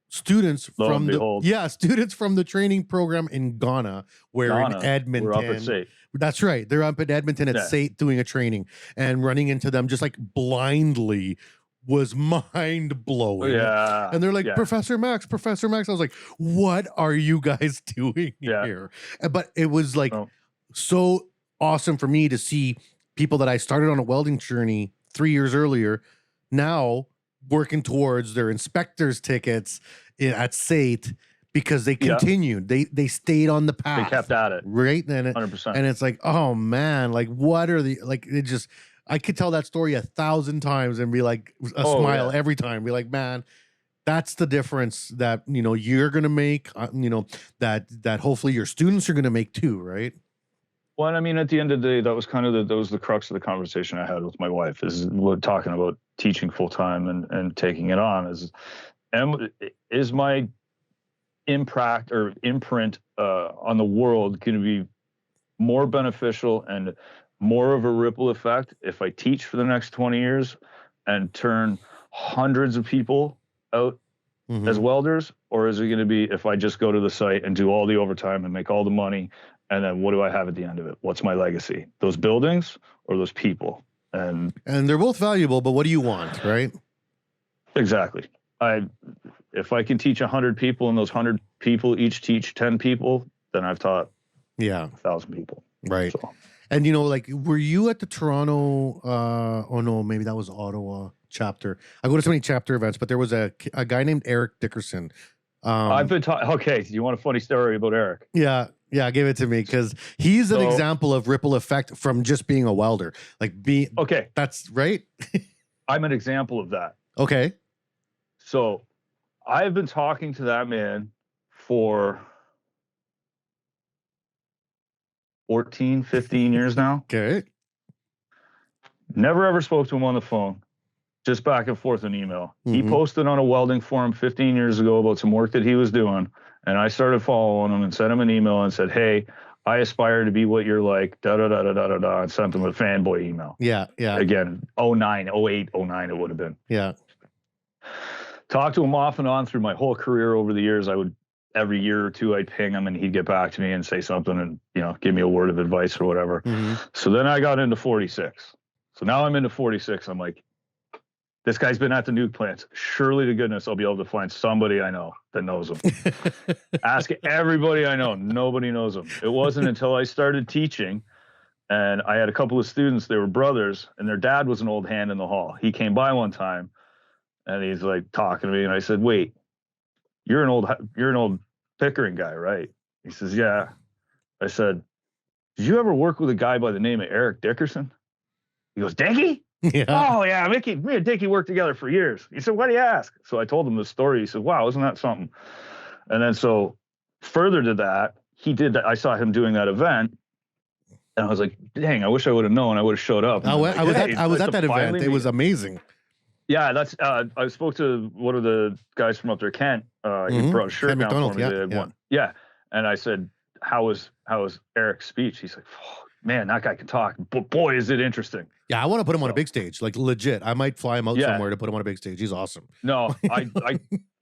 [SPEAKER 3] students from the training program in Ghana were in Edmonton.
[SPEAKER 4] We're up at SAIT.
[SPEAKER 3] That's right. They're up in Edmonton at SAIT doing a training, and running into them just like blindly was mind blowing. Yeah. And they're like, Professor Max. I was like, what are you guys doing here? But it was like so awesome for me to see people that I started on a welding journey 3 years earlier now working towards their inspector's tickets at SAIT, because they continued. They stayed on the path.
[SPEAKER 4] They kept at it.
[SPEAKER 3] Right? And
[SPEAKER 4] 100%.
[SPEAKER 3] And it's like, oh man, like what are the, like, it just, I could tell that story 1,000 times and be like a smile every time. Be like, man, that's the difference that, you're going to make, that hopefully your students are going to make too. Right.
[SPEAKER 4] Well, I mean, at the end of the day, that was kind of the crux of the conversation I had with my wife, is we're talking about teaching full time and taking it on. Is my impact or imprint on the world going to be more beneficial and more of a ripple effect if I teach for the next 20 years and turn hundreds of people out as welders? Or is it going to be if I just go to the site and do all the overtime and make all the money, and then what do I have at the end of it? What's my legacy? Those buildings or those people? And
[SPEAKER 3] they're both valuable, but what do you want, right?
[SPEAKER 4] Exactly. If I can teach 100 people and those 100 people each teach 10 people, then I've taught 1,000 people.
[SPEAKER 3] Right. So. And, like, were you at the Toronto, maybe that was Ottawa chapter. I go to so many chapter events, but there was a guy named Eric Dickerson.
[SPEAKER 4] I've been okay. You want a funny story about Eric?
[SPEAKER 3] Yeah. Yeah, give it to me, because he's an example of ripple effect from just being a welder. Like,
[SPEAKER 4] Okay,
[SPEAKER 3] that's right.
[SPEAKER 4] I'm an example of that.
[SPEAKER 3] Okay.
[SPEAKER 4] So I've been talking to that man for 14, 15 years now.
[SPEAKER 3] Okay.
[SPEAKER 4] Never ever spoke to him on the phone, just back and forth in email. He
[SPEAKER 3] Mhm.
[SPEAKER 4] posted on a welding forum 15 years ago about some work that he was doing. And I started following him and sent him an email and said, hey, I aspire to be what you're like, da da da da da da da, and sent him a fanboy email.
[SPEAKER 3] Yeah. Yeah.
[SPEAKER 4] Again, 09, 08, 09 it would have been.
[SPEAKER 3] Yeah.
[SPEAKER 4] Talked to him off and on through my whole career over the years. I would, every year or two, I'd ping him and he'd get back to me and say something and, give me a word of advice or whatever.
[SPEAKER 3] Mhm.
[SPEAKER 4] So then I got into 46. So now I'm into 46. I'm like, this guy's been at the nuke plants. Surely to goodness, I'll be able to find somebody I know that knows him. Ask everybody I know. Nobody knows him. It wasn't until I started teaching and I had a couple of students, they were brothers, and their dad was an old hand in the hall. He came by one time and he's like talking to me. And I said, wait, you're an old Pickering guy, right? He says, yeah. I said, did you ever work with a guy by the name of Eric Dickerson? He goes, Dickie?
[SPEAKER 3] Yeah.
[SPEAKER 4] Oh, yeah, me and Dickie worked together for years. He said, why do you ask? So I told him the story. He said, wow, isn't that something? And then so further to that, he did that. I saw him doing that event. And I was like, dang, I wish I would have known. I would have showed up.
[SPEAKER 3] I was at that event. It was amazing.
[SPEAKER 4] Yeah, that's. I spoke to one of the guys from up there, Kent. He brought a shirt down for me. Yeah, and I said, "How was Eric's speech?" He's like, oh, "Man, that guy can talk. But boy, is it interesting."
[SPEAKER 3] Yeah, I want to put him on a big stage, like legit. I might fly him out somewhere to put him on a big stage. He's awesome.
[SPEAKER 4] No,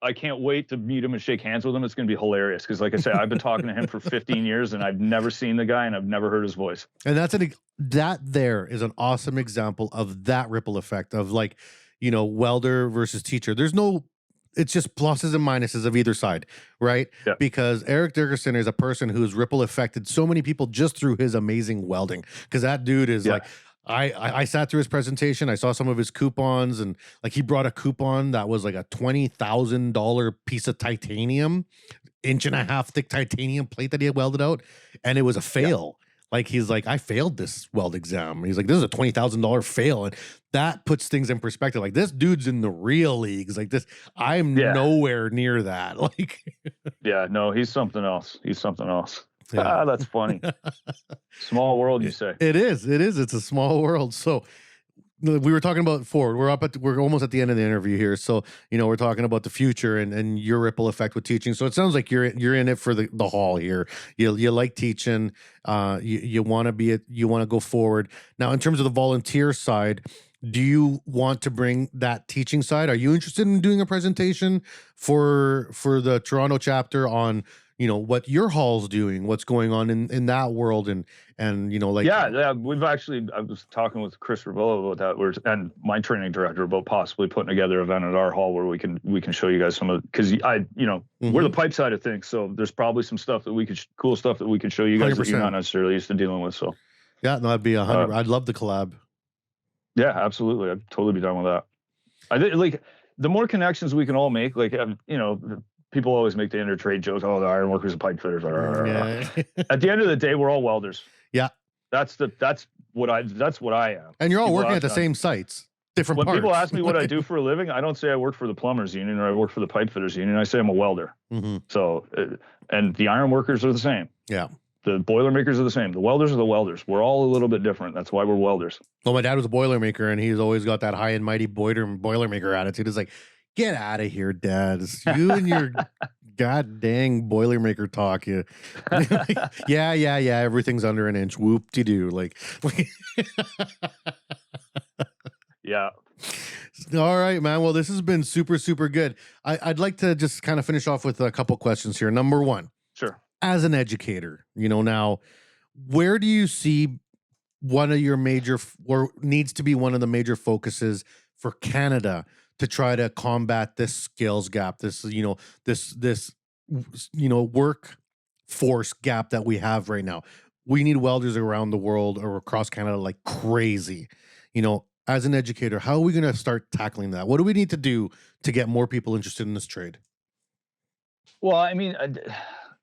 [SPEAKER 4] I can't wait to meet him and shake hands with him. It's going to be hilarious because, like I said, I've been talking to him for 15 years and I've never seen the guy and I've never heard his voice.
[SPEAKER 3] And that there is an awesome example of that ripple effect of, like, welder versus teacher. It's just pluses and minuses of either side, right?
[SPEAKER 4] Yeah.
[SPEAKER 3] Because Eric Dickerson is a person who's ripple affected so many people just through his amazing welding. Because that dude is like, I sat through his presentation. I saw some of his coupons, and like he brought a coupon that was like a $20,000 piece of titanium, 1.5 inch thick titanium plate that he had welded out, and it was a fail. Like, he's like, I failed this weld exam. He's like, this is a $20,000 fail. And that puts things in perspective. Like, this dude's in the real leagues. Like this, I'm nowhere near that. Like,
[SPEAKER 4] yeah, no, he's something else. Yeah. That's funny. Small world, you say.
[SPEAKER 3] It is. It's a small world. So we were talking about forward. We're almost at the end of the interview here. So, we're talking about the future and your ripple effect with teaching. So it sounds like you're in it for the haul here. You like teaching. You want to go forward. Now, in terms of the volunteer side, do you want to bring that teaching side? Are you interested in doing a presentation for the Toronto chapter on, what your hall's doing, what's going on in that world, and like
[SPEAKER 4] we've actually, I was talking with Chris Ravello about that, and my training director, about possibly putting together an event at our hall where we can show you guys some of, because we're the pipe side of things, so there's probably some stuff that cool stuff that we could show you guys 100%. That you're not necessarily used to dealing with. So
[SPEAKER 3] yeah, no, that'd be 100. I'd love the collab.
[SPEAKER 4] Yeah, absolutely. I'd totally be down with that. I think, like, the more connections we can all make, like, people always make the intertrade jokes. Oh, the ironworkers and pipe fitters. Yeah. At the end of the day, we're all welders.
[SPEAKER 3] Yeah.
[SPEAKER 4] That's what I am.
[SPEAKER 3] And you're all working at the same sites, different
[SPEAKER 4] when
[SPEAKER 3] parts.
[SPEAKER 4] People ask me what I do for a living, I don't say I work for the plumbers union or I work for the pipe fitters union. I say I'm a welder.
[SPEAKER 3] Mm-hmm.
[SPEAKER 4] So, and the ironworkers are the same.
[SPEAKER 3] Yeah.
[SPEAKER 4] The Boilermakers are the same. The welders are the welders. We're all a little bit different. That's why we're welders.
[SPEAKER 3] Well, my dad was a Boilermaker, and he's always got that high and mighty Boilermaker attitude. It's like, get out of here, Dad. It's you and your god dang Boilermaker talk. Yeah. Yeah. Everything's under an inch. Whoop-de-doo. Like,
[SPEAKER 4] yeah.
[SPEAKER 3] All right, man. Well, this has been super, super good. I'd like to just kind of finish off with a couple questions here. Number one.
[SPEAKER 4] Sure.
[SPEAKER 3] As an educator, now, where do you see one of your major, or needs to be one of the major focuses for Canada to try to combat this skills gap, this workforce gap that we have right now? We need welders around the world or across Canada like crazy. As an educator, how are we going to start tackling that? What do we need to do to get more people interested in this trade?
[SPEAKER 4] Well, I mean,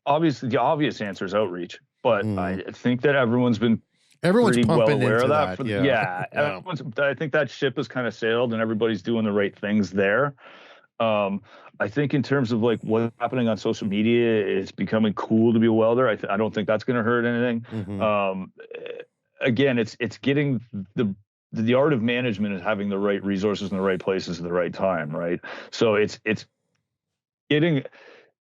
[SPEAKER 4] obviously the obvious answer is outreach, but I think that everyone's
[SPEAKER 3] Everyone's
[SPEAKER 4] pretty well
[SPEAKER 3] pumping
[SPEAKER 4] aware
[SPEAKER 3] into
[SPEAKER 4] of that.
[SPEAKER 3] that. Yeah.
[SPEAKER 4] I think that ship has kind of sailed and everybody's doing the right things there. I think in terms of like what's happening on social media, it's becoming cool to be a welder. I don't think that's going to hurt anything.
[SPEAKER 3] Mm-hmm.
[SPEAKER 4] Again, it's getting the art of management is having the right resources in the right places at the right time, right? So it's getting,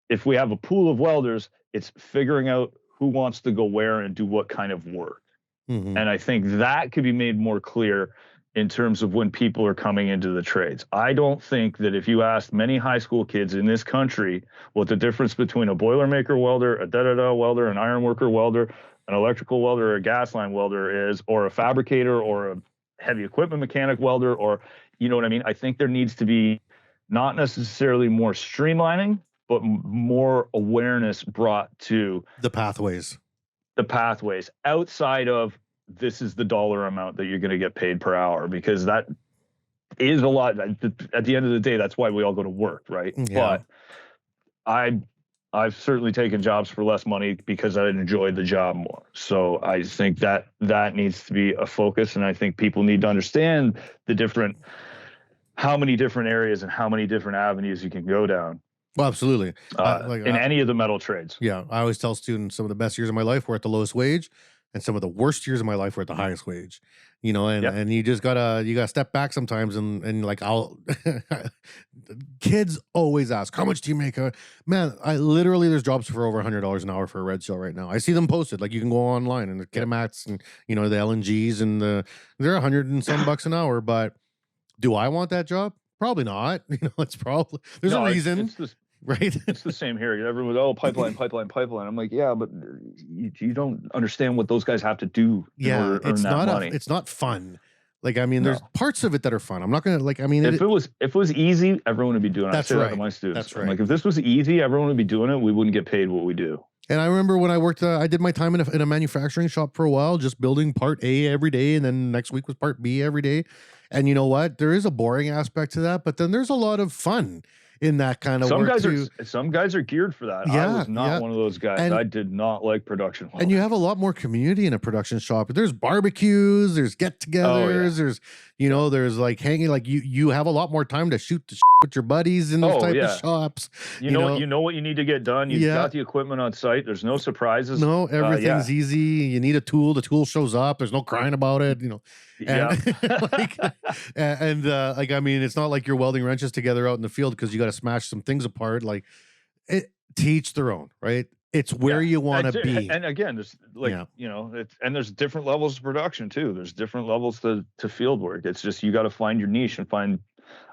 [SPEAKER 4] if we have a pool of welders, it's figuring out who wants to go where and do what kind of work.
[SPEAKER 3] Mm-hmm.
[SPEAKER 4] And I think that could be made more clear in terms of when people are coming into the trades. I don't think that if you asked many high school kids in this country what the difference between a Boilermaker welder, a da-da-da welder, an ironworker welder, an electrical welder, or a gas line welder is, or a fabricator, or a heavy equipment mechanic welder, or, you know what I mean? I think there needs to be not necessarily more streamlining, but more awareness brought to
[SPEAKER 3] the pathways
[SPEAKER 4] outside of this is the dollar amount that you're going to get paid per hour, because that is a lot. At the end of the day, that's why we all go to work, right?
[SPEAKER 3] Yeah.
[SPEAKER 4] But I've certainly taken jobs for less money because I enjoyed the job more. So I think that needs to be a focus, and I think people need to understand how many different areas and how many different avenues you can go down.
[SPEAKER 3] Well, absolutely.
[SPEAKER 4] In any of the metal trades.
[SPEAKER 3] Yeah. I always tell students some of the best years of my life were at the lowest wage, and some of the worst years of my life were at the highest wage, and you just gotta step back sometimes and like kids always ask, how much do you make? Man, there's jobs for over $100 an hour for a red seal right now. I see them posted, like you can go online and the Kinemats and, the LNGs and they're $100 and some bucks an hour, but do I want that job? Probably not. It's probably, there's a reason. Right.
[SPEAKER 4] It's the same here. Everyone's, pipeline. I'm like, yeah, but you don't understand what those guys have to do in order to earn that money.
[SPEAKER 3] It's not fun. There's parts of it that are fun. I'm not going to
[SPEAKER 4] if it was easy, everyone would be doing it.
[SPEAKER 3] That's
[SPEAKER 4] I say
[SPEAKER 3] right.
[SPEAKER 4] that to my students.
[SPEAKER 3] That's right.
[SPEAKER 4] Like, if this was easy, everyone would be doing it. We wouldn't get paid what we do.
[SPEAKER 3] And I remember when I worked, I did my time in a manufacturing shop for a while, just building part A every day. And then next week was part B every day. And you know what? There is a boring aspect to that, but then there's a lot of fun in that kind of work too.
[SPEAKER 4] Some guys are geared for that.
[SPEAKER 3] Yeah,
[SPEAKER 4] I was not one of those guys. I did not like production.
[SPEAKER 3] And you have a lot more community in a production shop. There's barbecues, there's get-togethers, there's there's like hanging, like you have a lot more time to shoot the shit with your buddies in those type of shops.
[SPEAKER 4] You know what you need to get done. You've got the equipment on site. There's no surprises.
[SPEAKER 3] No, everything's easy. You need a tool. The tool shows up. There's no crying about it. It's not like you're welding wrenches together out in the field because you got to smash some things apart. Like, to each their own, right? It's where you want to be.
[SPEAKER 4] And again, there's there's different levels of production too. There's different levels to field work. It's just, you got to find your niche and I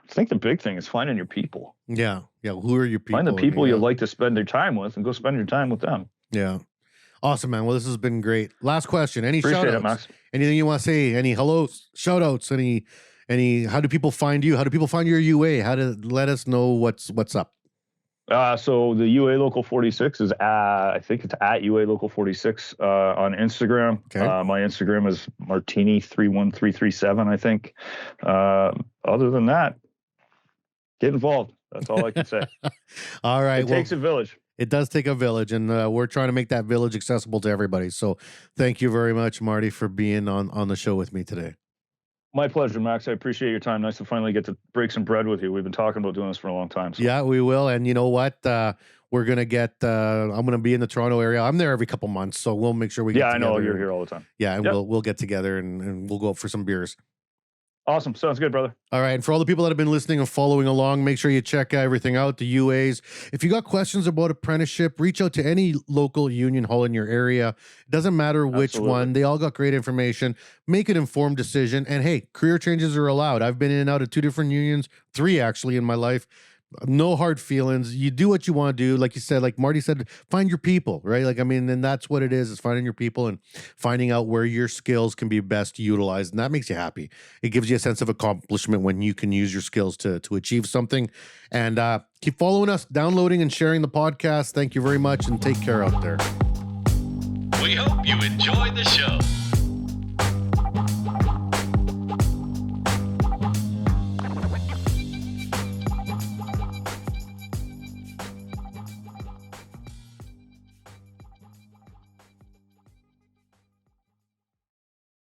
[SPEAKER 4] think the big thing is finding your people.
[SPEAKER 3] Yeah. Yeah. Who are your people?
[SPEAKER 4] Find the people you like to spend your time with and go spend your time with them.
[SPEAKER 3] Yeah. Awesome, man. Well, this has been great. Last question. Any
[SPEAKER 4] Appreciate
[SPEAKER 3] shout outs?
[SPEAKER 4] It, Max.
[SPEAKER 3] Anything you want to say? Any hellos, shout outs? Any, how do people find you? How do people find your UA? How to let us know what's up?
[SPEAKER 4] So the UA Local 46 is I think it's at UA Local 46 on Instagram.
[SPEAKER 3] Okay.
[SPEAKER 4] My Instagram is Martini31337, I think. Other than that, get involved. That's all I can say.
[SPEAKER 3] All right.
[SPEAKER 4] It takes a village.
[SPEAKER 3] It does take a village, and we're trying to make that village accessible to everybody. So thank you very much, Marty, for being on the show with me today.
[SPEAKER 4] My pleasure, Max. I appreciate your time. Nice to finally get to break some bread with you. We've been talking about doing this for a long time. So.
[SPEAKER 3] Yeah, we will. And you know what? We're going to get, I'm going to be in the Toronto area. I'm there every couple months, so we'll make sure we get together.
[SPEAKER 4] Yeah, I know. You're here all the time.
[SPEAKER 3] Yeah, and we'll get together and we'll go up for some beers.
[SPEAKER 4] Awesome. Sounds good, brother.
[SPEAKER 3] All right. And for all the people that have been listening and following along, make sure you check everything out, the UAs. If you got questions about apprenticeship, reach out to any local union hall in your area. It doesn't matter which one. They all got great information. Make an informed decision. And hey, career changes are allowed. I've been in and out of 2 different unions, 3 actually in my life. No hard feelings. You do what you want to do. Like you said, like Marty said, find your people, right? And that's what it is finding your people and finding out where your skills can be best utilized. And that makes you happy. It gives you a sense of accomplishment when you can use your skills to achieve something. And keep following us, downloading and sharing the podcast. Thank you very much and take care out there.
[SPEAKER 2] We hope you enjoyed the show.